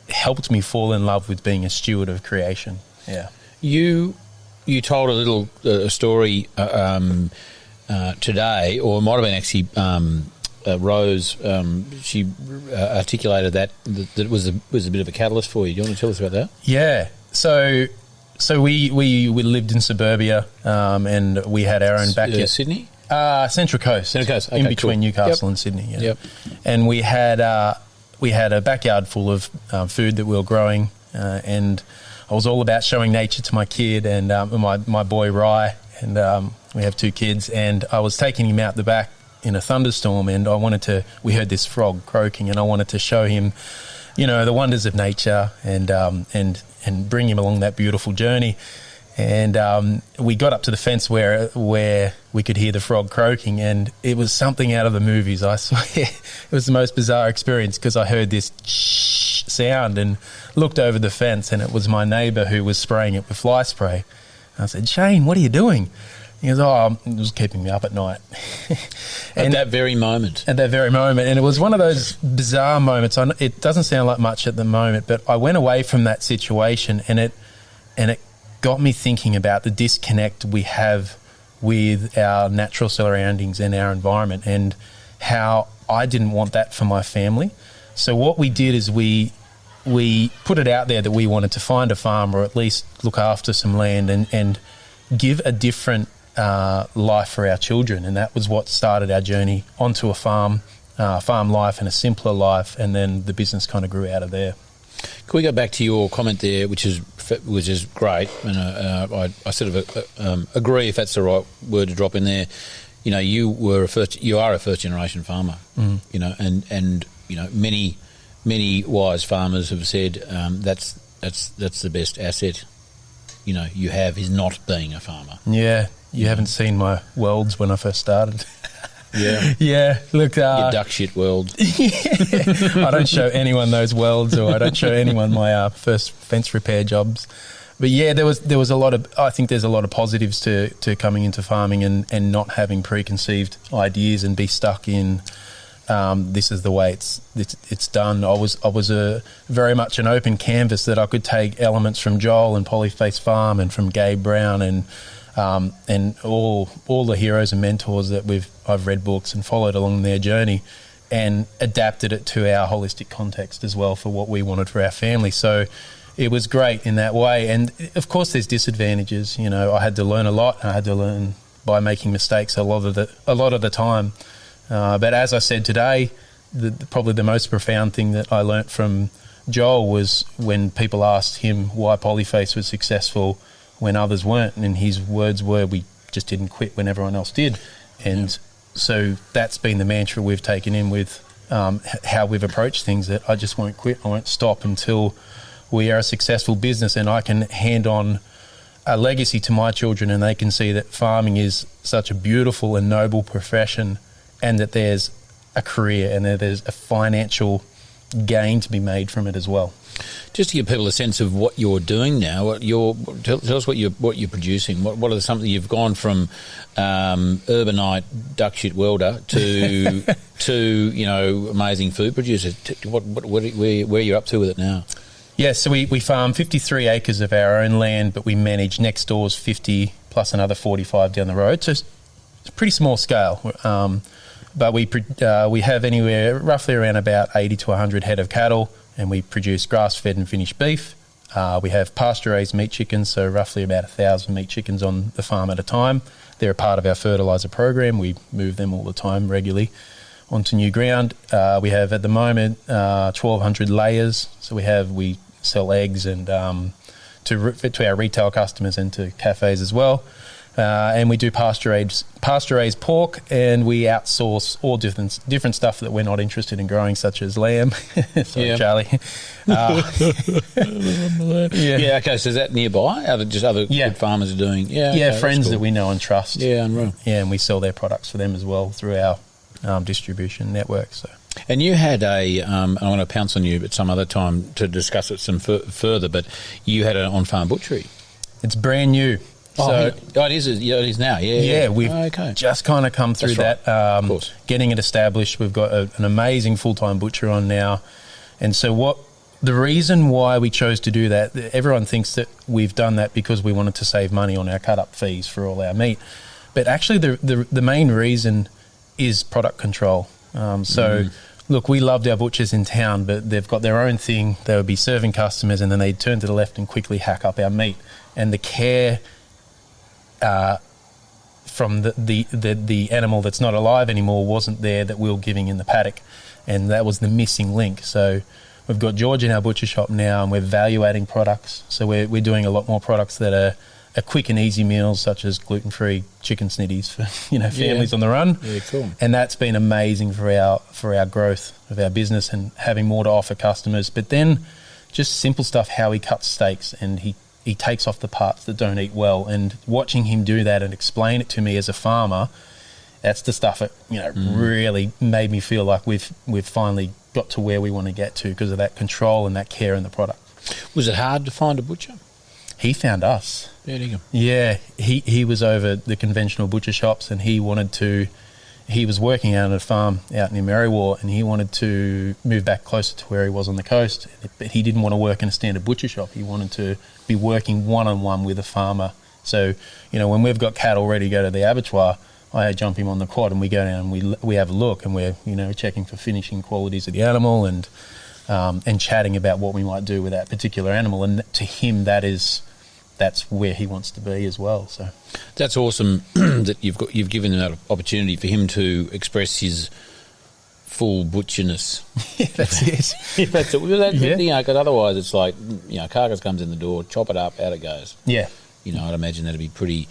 helped me fall in love with being a steward of creation. Yeah, you told a little story today, or it might have been actually Rose. She articulated that was a bit of a catalyst for you. Do you want to tell us about that? Yeah. So we lived in suburbia, and we had our own backyard. Sydney? Central Coast. Central Coast. Okay, in between cool. Newcastle and Sydney. Yeah. Yep. And we had a backyard full of food that we were growing, and I was all about showing nature to my kid and my boy Rye, and we have 2 kids, and I was taking him out the back in a thunderstorm, and we heard this frog croaking, and I wanted to show him, the wonders of nature and bring him along that beautiful journey. And we got up to the fence where we could hear the frog croaking, and it was something out of the movies, I swear. It was the most bizarre experience, because I heard this sound and looked over the fence, and it was my neighbour who was spraying it with fly spray. And I said, "Shane, what are you doing?" He goes, "Oh, it was keeping me up at night." At that very moment. And it was one of those bizarre moments. It doesn't sound like much at the moment, but I went away from that situation, and it got me thinking about the disconnect we have with our natural surroundings and our environment, and how I didn't want that for my family. So what we did is we put it out there that we wanted to find a farm, or at least look after some land and give a different life for our children. And that was what started our journey onto a farm life and a simpler life, and then the business kind of grew out of there. Can we go back to your comment there, which is great, and I sort of agree, if that's the right word to drop in there. You are a first generation farmer. And many wise farmers have said that's the best asset you have, is not being a farmer. Yeah, you haven't seen my worlds when I first started. Yeah. Yeah, look... your duck shit world. I don't show anyone those worlds, or I don't show anyone my first fence repair jobs. But yeah, there was a lot of... I think there's a lot of positives to coming into farming and not having preconceived ideas and be stuck in this is the way it's done. I was very much an open canvas, that I could take elements from Joel and Polyface Farm and from Gabe Brown and all the heroes and mentors that I've read books and followed along their journey, and adapted it to our holistic context as well for what we wanted for our family. So it was great in that way. And of course there's disadvantages. I had to learn a lot, and I had to learn by making mistakes a lot of the time. But as I said today, probably the most profound thing that I learnt from Joel was when people asked him why Polyface was successful when others weren't, and his words were, "We just didn't quit when everyone else did." And so that's been the mantra we've taken in with how we've approached things, that I just won't quit, I won't stop until we are a successful business, and I can hand on a legacy to my children, and they can see that farming is such a beautiful and noble profession, and that there's a career and that there's a financial gain to be made from it as well. Just to give people a sense of what you're doing now, tell us what you're producing. What are something you've gone from urbanite duck shit welder to amazing food producer. Where you're up to with it now? Yeah, so we farm 53 acres of our own land, but we manage next door's 50 plus another 45 down the road. So it's a pretty small scale. But we have anywhere roughly around about 80 to 100 head of cattle, and we produce grass-fed and finished beef. We have pasture-raised meat chickens, so roughly about 1,000 meat chickens on the farm at a time. They're a part of our fertiliser program. We move them all the time regularly onto new ground. We have at the moment 1,200 layers. So we sell eggs and to our retail customers and to cafes as well. And we do pasture-raised pork, and we outsource all different stuff that we're not interested in growing, such as lamb. Sorry, Charlie. Yeah, okay, so is that nearby? Other good farmers are doing? Yeah, okay, friends cool. that we know and trust. Yeah, unreal. Yeah, and we sell their products for them as well through our distribution network. So. And you had I want to pounce on you at some other time to discuss it some further, but you had an on-farm butchery. It's brand new. It is now. Yeah, we've just kind of come through that, of course. Getting it established. We've got an amazing full-time butcher on now. And so the reason why we chose to do that, everyone thinks that we've done that because we wanted to save money on our cut-up fees for all our meat. But actually the main reason is product control. Look, we loved our butchers in town, but they've got their own thing. They would be serving customers and then they'd turn to the left and quickly hack up our meat. And the care from the animal that's not alive anymore wasn't there that we were giving in the paddock, and that was the missing link. So we've got George in our butcher shop now, and we're value-adding products. So we're doing a lot more products that are quick and easy meals, such as gluten-free chicken snitties for families on the run. Yeah, cool. And that's been amazing for our growth of our business and having more to offer customers. But then just simple stuff, how he cuts steaks, and he takes off the parts that don't eat well, and watching him do that and explain it to me as a farmer, that's the stuff that really made me feel like we've finally got to where we want to get to because of that control and that care in the product. Was it hard to find a butcher? He found us. There you go. Yeah, he was over the conventional butcher shops, and he was working out at a farm out near Merriwar, and he wanted to move back closer to where he was on the coast, but he didn't want to work in a standard butcher shop. He wanted to be working one-on-one with a farmer. So, when we've got cattle ready to go to the abattoir, I jump him on the quad and we go down and we have a look, and we're, checking for finishing qualities of the animal and chatting about what we might do with that particular animal. And to him, that's where he wants to be as well. So that's awesome that you've given him that opportunity for him to express his full butcherness. Yeah, that's it. That's it. Because otherwise it's like, carcass comes in the door, chop it up, out it goes. Yeah. I'd imagine that'd be pretty.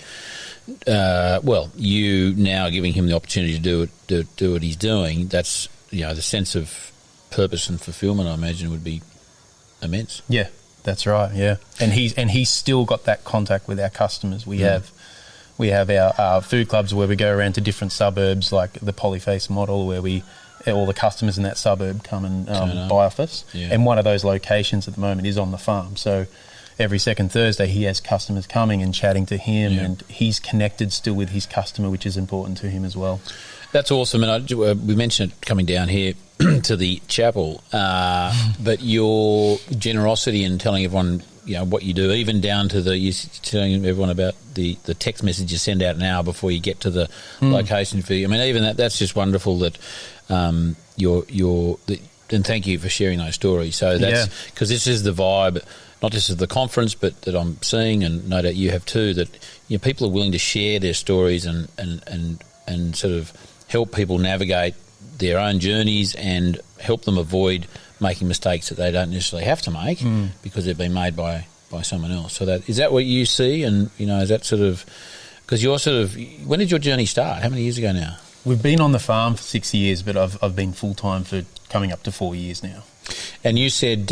You now giving him the opportunity to do what he's doing. That's the sense of purpose and fulfillment, I imagine, would be immense. Yeah. That's right, yeah. And he's still got that contact with our customers. We have our food clubs where we go around to different suburbs, like the Polyface model, where all the customers in that suburb come and buy off us. Yeah. And one of those locations at the moment is on the farm. So every second Thursday he has customers coming and chatting to him, and he's connected still with his customer, which is important to him as well. That's awesome. And we mentioned it coming down here to the chapel, but your generosity in telling everyone, what you do, even down to you're telling everyone about the text message you send out an hour before you get to the location for you. I mean, even that's just wonderful that and thank you for sharing those stories. So that's because this is the vibe, not just of the conference, but that I'm seeing, and no doubt you have too, that people are willing to share their stories and sort of help people navigate their own journeys and help them avoid making mistakes that they don't necessarily have to make because they've been made by someone else. So is that what you see? And is that sort of because you're sort of, when did your journey start? How many years ago now? We've been on the farm for 6 years, but I've been full time for coming up to 4 years now. And you said,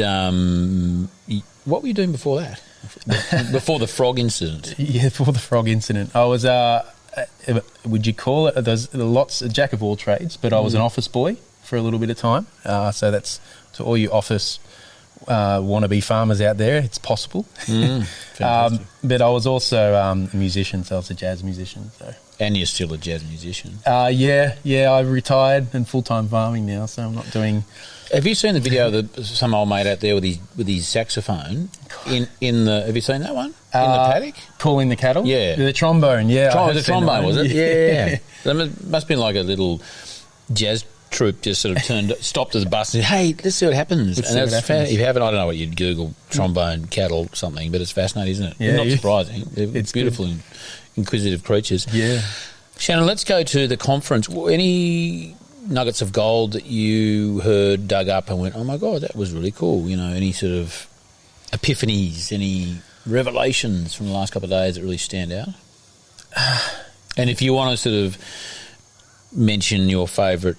what were you doing before that? Before the frog incident? Yeah, before the frog incident, I was would you call it? There's lots a jack of all trades, but I was an office boy for a little bit of time. So that's to all you office wannabe farmers out there. It's possible. But I was also a musician, so I was a jazz musician. So. And you're still a jazz musician? Yeah. I retired and full time farming now, so I'm not doing. Have you seen the video of some old mate out there with his saxophone in the? Have you seen that one in the paddock? Calling the cattle? Yeah, the trombone. Yeah, the trombone was it? Yeah. That must have been like a little jazz troop just sort of stopped at the bus and said, "Hey, let's see what happens." Let's see what happens. If you haven't, I don't know what you'd Google trombone cattle something, but it's fascinating, isn't it? Yeah, Not surprising. It's beautiful and inquisitive creatures. Yeah. Shannon, let's go to the conference. Any nuggets of gold that you heard dug up and went, "Oh my God, that was really cool"? You know, any sort of epiphanies, any revelations from the last couple of days that really stand out? And if you want to sort of mention your favourite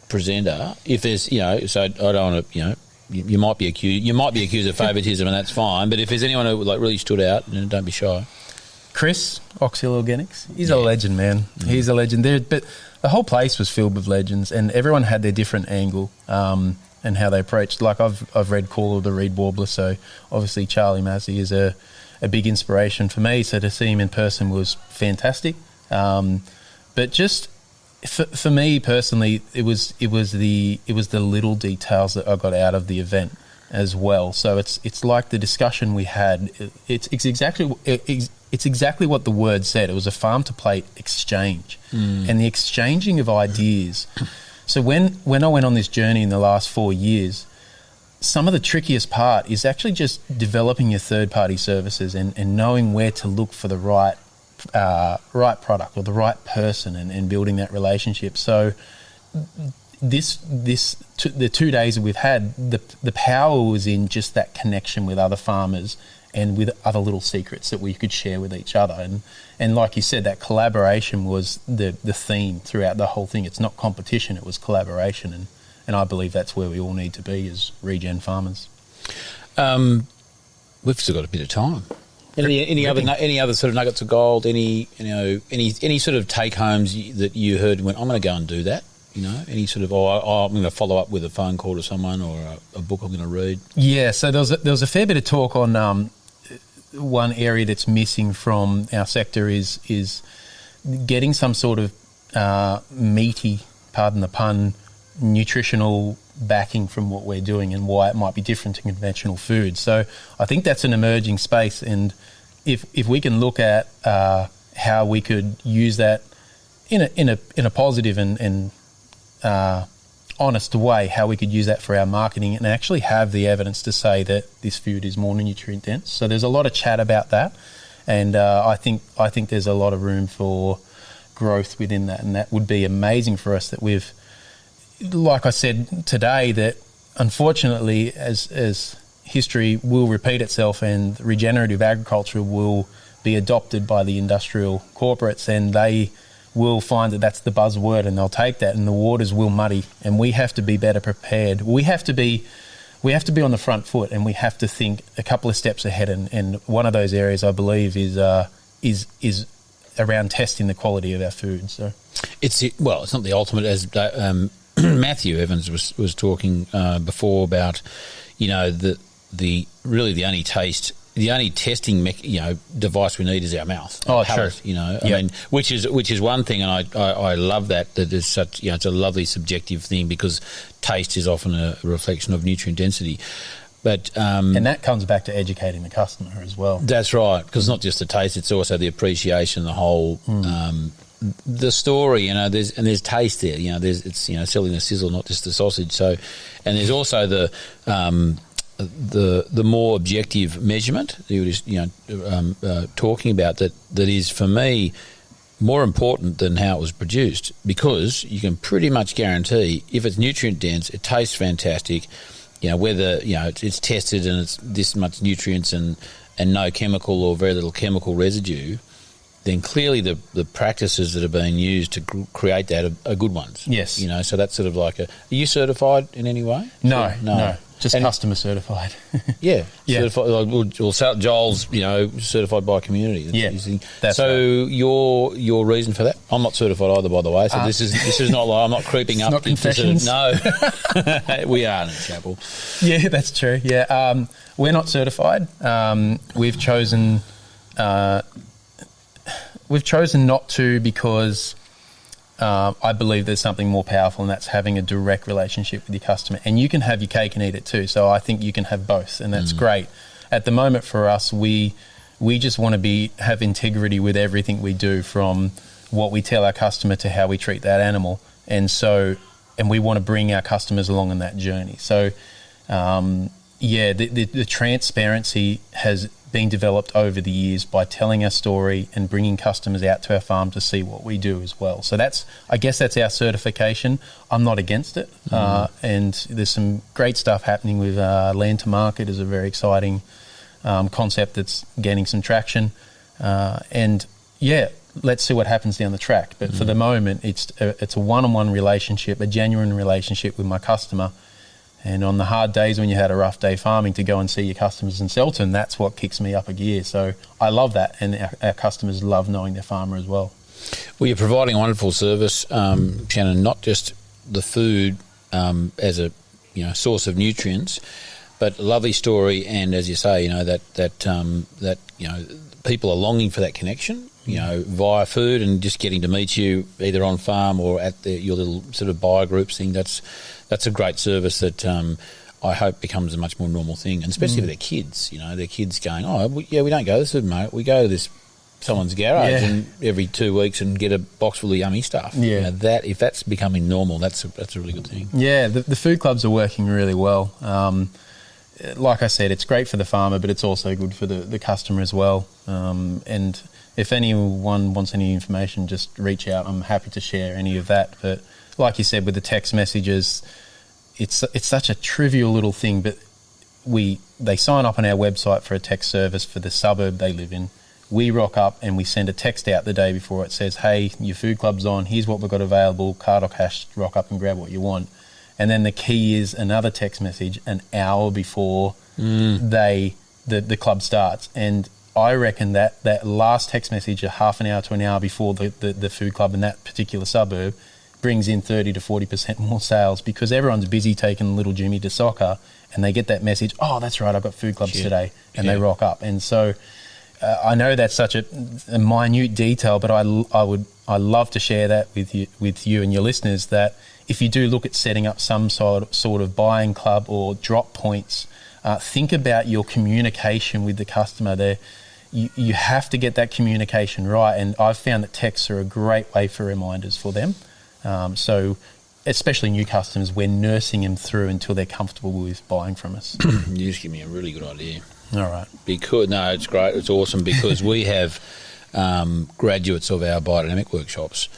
presenter, if there's, so I don't want to, you might be accused of favouritism, and that's fine. But if there's anyone who really stood out, then don't be shy. Chris, Oxhill Organics, he's a legend, man. He's a legend there. But the whole place was filled with legends, and everyone had their different angle and how they approached. Like I've read Call of the Reed Warbler, so obviously Charlie Massy is a big inspiration for me. So to see him in person was fantastic. But just for me personally, it was the little details that I got out of the event as well. So it's like the discussion we had. It's exactly what the word said. It was a Farm2Plate Exchange, and the exchanging of ideas. So when I went on this journey in the last 4 years, some of the trickiest part is actually just developing your third-party services and knowing where to look for the right product or the right person and building that relationship. So the 2 days that we've had, the power was in just that connection with other farmers and with other little secrets that we could share with each other. And like you said, that collaboration was the theme throughout the whole thing. It's not competition, it was collaboration. And I believe that's where we all need to be as regen farmers. We've still got a bit of time. Any other sort of nuggets of gold? Any sort of take homes that you heard and went, "I'm going to go and do that." Any sort of, I'm going to follow up with a phone call to someone or a book I'm going to read. Yeah. So there was a fair bit of talk on one area that's missing from our sector is getting some sort of meaty, pardon the pun, nutritional backing from what we're doing and why it might be different to conventional food. So I think that's an emerging space, and if we can look at how we could use that in a positive and honest way, how we could use that for our marketing and actually have the evidence to say that this food is more nutrient dense. So there's a lot of chat about that, and I think there's a lot of room for growth within that, and that would be amazing for us. That we've, like I said today, that unfortunately as history will repeat itself and regenerative agriculture will be adopted by the industrial corporates, and they will find that that's the buzzword and they'll take that, and the waters will muddy, and we have to be better prepared. We have to be on the front foot, and we have to think a couple of steps ahead, and one of those areas I believe is around testing the quality of our food. So it's not the ultimate, as Matthew Evans was talking before about, the only testing device we need is our mouth. Oh, palate, sure. I mean, which is one thing, and I love that is such, it's a lovely subjective thing, because taste is often a reflection of nutrient density. But and that comes back to educating the customer as well. That's right, because it's not just the taste; it's also the appreciation, the whole, the story. There's taste there. It's selling the sizzle, not just the sausage. So, and there's also the more objective measurement that you were just talking about, that is for me more important than how it was produced, because you can pretty much guarantee if it's nutrient dense, it tastes fantastic. Whether it's tested and it's this much nutrients and no chemical or very little chemical residue, then clearly the practices that are being used to create that are good ones. Yes. So that's sort of like are you certified in any way? No. Just customer certified. Yeah. Certified. Joel's, certified by community. That's so right. Your reason for that? I'm not certified either, by the way. So this is not like I'm not creeping up. Not confessions. No, we are in a chapel. Yeah, that's true. Yeah, we're not certified. We've chosen not to because I believe there's something more powerful, and that's having a direct relationship with your customer. And you can have your cake and eat it too. So I think you can have both, and that's great. At the moment for us, we just want to have integrity with everything we do, from what we tell our customer to how we treat that animal. And so and we want to bring our customers along on that journey. So, the transparency has been developed over the years by telling our story and bringing customers out to our farm to see what we do as well. So I guess that's our certification. I'm not against it. And there's some great stuff happening with land to market is a very exciting concept that's gaining some traction. Let's see what happens down the track. But for the moment, it's a one-on-one relationship, a genuine relationship with my customer. And on the hard days when you had a rough day farming, to go and see your customers in Selton, that's what kicks me up a gear. So I love that, and our customers love knowing their farmer as well. Well, you're providing a wonderful service, Shannon, not just the food as a source of nutrients, but a lovely story, and as you say, that people are longing for that connection, via food and just getting to meet you either on farm or at your little sort of buyer groups thing. That's a great service that I hope becomes a much more normal thing, and especially for their kids. Their kids going, we don't go to the supermarket, we go to this someone's garage and every 2 weeks and get a box full of yummy stuff. Yeah, if that's becoming normal, that's a really good thing. Yeah, the food clubs are working really well. Like I said, it's great for the farmer, but it's also good for the customer as well. And if anyone wants any information, just reach out. I'm happy to share any of that. But like you said, with the text messages, it's such a trivial little thing, but they sign up on our website for a text service for the suburb they live in. We rock up and we send a text out the day before. It says, hey, your food club's on, here's what we've got available, card or cash, rock up and grab what you want. And then the key is another text message an hour before the club starts. And I reckon that last text message, a half an hour to an hour before the food club in that particular suburb, brings in 30 to 40% more sales, because everyone's busy taking little Jimmy to soccer, and they get that message, oh, that's right, I've got food clubs today, and they rock up. And so I know that's such a minute detail, but I love to share that with you and your listeners, that if you do look at setting up some sort of buying club or drop points, think about your communication with the customer there. You have to get that communication right, and I've found that texts are a great way for reminders for them. So especially new customers, we're nursing them through until they're comfortable with buying from us. You just give me a really good idea. All right. It's great. It's awesome, because we have graduates of our biodynamic workshops,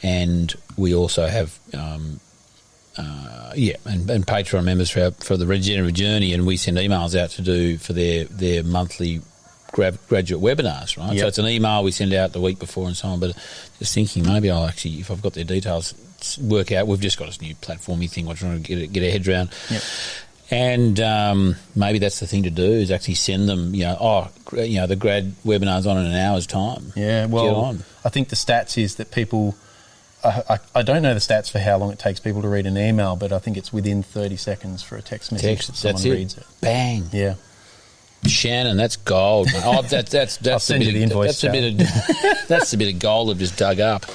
and we also have and Patreon members for the regenerative journey, and we send emails out to do for their monthly graduate webinars, right? Yep. So it's an email we send out the week before and so on. But just thinking, maybe I'll actually, if I've got their details, work out. We've just got this new platformy thing we're trying to get our head around. Yep. And maybe that's the thing to do, is actually send them, the grad webinar's on in an hour's time. Yeah, well, I think the stats is that people, I don't know the stats for how long it takes people to read an email, but I think it's within 30 seconds for a text message that someone reads it. Bang. Yeah. Shannon, that's gold, mate. Oh, that's I'll send you the invoice. That's a bit of gold I've just dug up,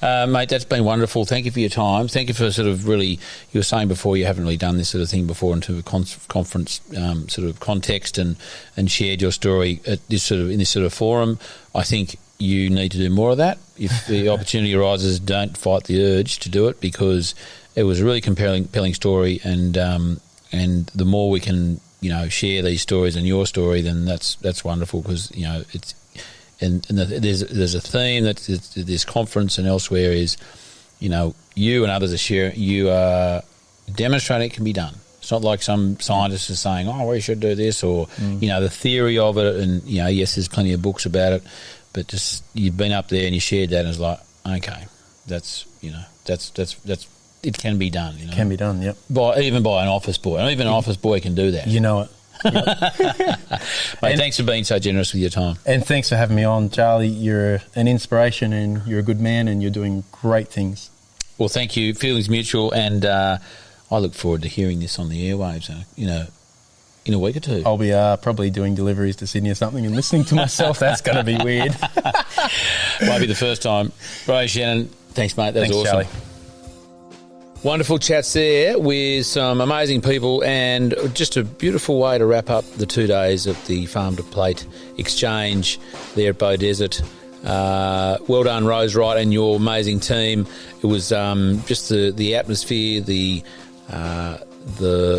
mate. That's been wonderful. Thank you for your time. Thank you for sort of really. You were saying before you haven't really done this sort of thing before into a conference sort of context and shared your story at in this sort of forum. I think you need to do more of that. If the opportunity arises, don't fight the urge to do it, because it was a really compelling story, and the more we can share these stories and your story, then that's wonderful, because it's and there's a theme that this conference and elsewhere is, you and others are sharing. You are demonstrating it can be done. It's not like some scientists are saying, we should do this, or the theory of it, and yes, there's plenty of books about it, but just you've been up there and you shared that, and it's like, okay, that's it can be done. It can be done, yep. Even by an office boy. And even an office boy can do that. You know it. Yep. Mate, thanks for being so generous with your time. And thanks for having me on, Charlie. You're an inspiration, and you're a good man, and you're doing great things. Well, thank you. Feelings mutual, and I look forward to heaing this on the airwaves, in a week or two. I'll be probably doing deliveries to Sydney or something and listening to myself. That's going to be weird. Might be the first time. Right, Shannon. Thanks, mate. That was awesome. Charlie. Wonderful chats there with some amazing people, and just a beautiful way to wrap up the 2 days of the Farm2Plate Exchange there at Beaudesert. Well done, Rose Wright, and your amazing team. It was just the atmosphere, the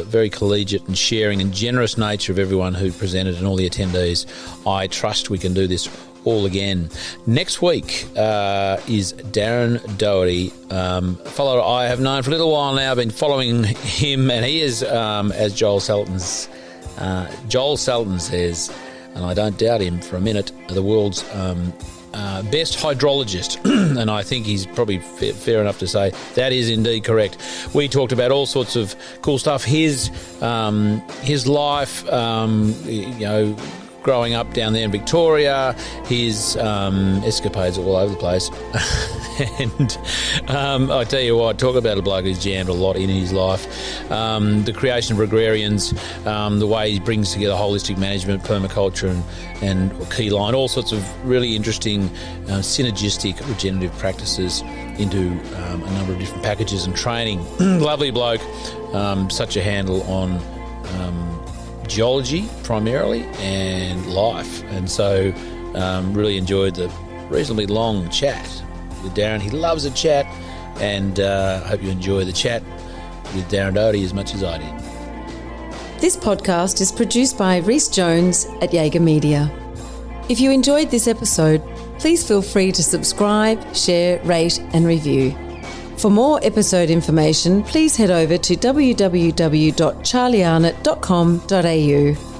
very collegiate and sharing and generous nature of everyone who presented and all the attendees. I trust we can do this all again. Next week is Darren Doherty, a fellow I have known for a little while now. I've been following him, and he is, as Joel Salatin says, and I don't doubt him for a minute, the world's best hydrologist, and I think he's probably fair enough to say that is indeed correct. We talked about all sorts of cool stuff. His life, growing up down there in Victoria, his escapades all over the place. And I tell you what, talk about a bloke who's jammed a lot in his life. The creation of agrarians, the way he brings together holistic management, permaculture and keyline, all sorts of really interesting synergistic regenerative practices into a number of different packages and training. Lovely bloke, such a handle on geology primarily and life, and so really enjoyed the reasonably long chat with Darren. He loves a chat, and I hope you enjoy the chat with Darren Doherty as much as I did. This podcast is produced by Rhys Jones at Jaeger Media. If you enjoyed this episode, please feel free to subscribe, share, rate and review. For more episode information, please head over to www.charliearnott.com.au.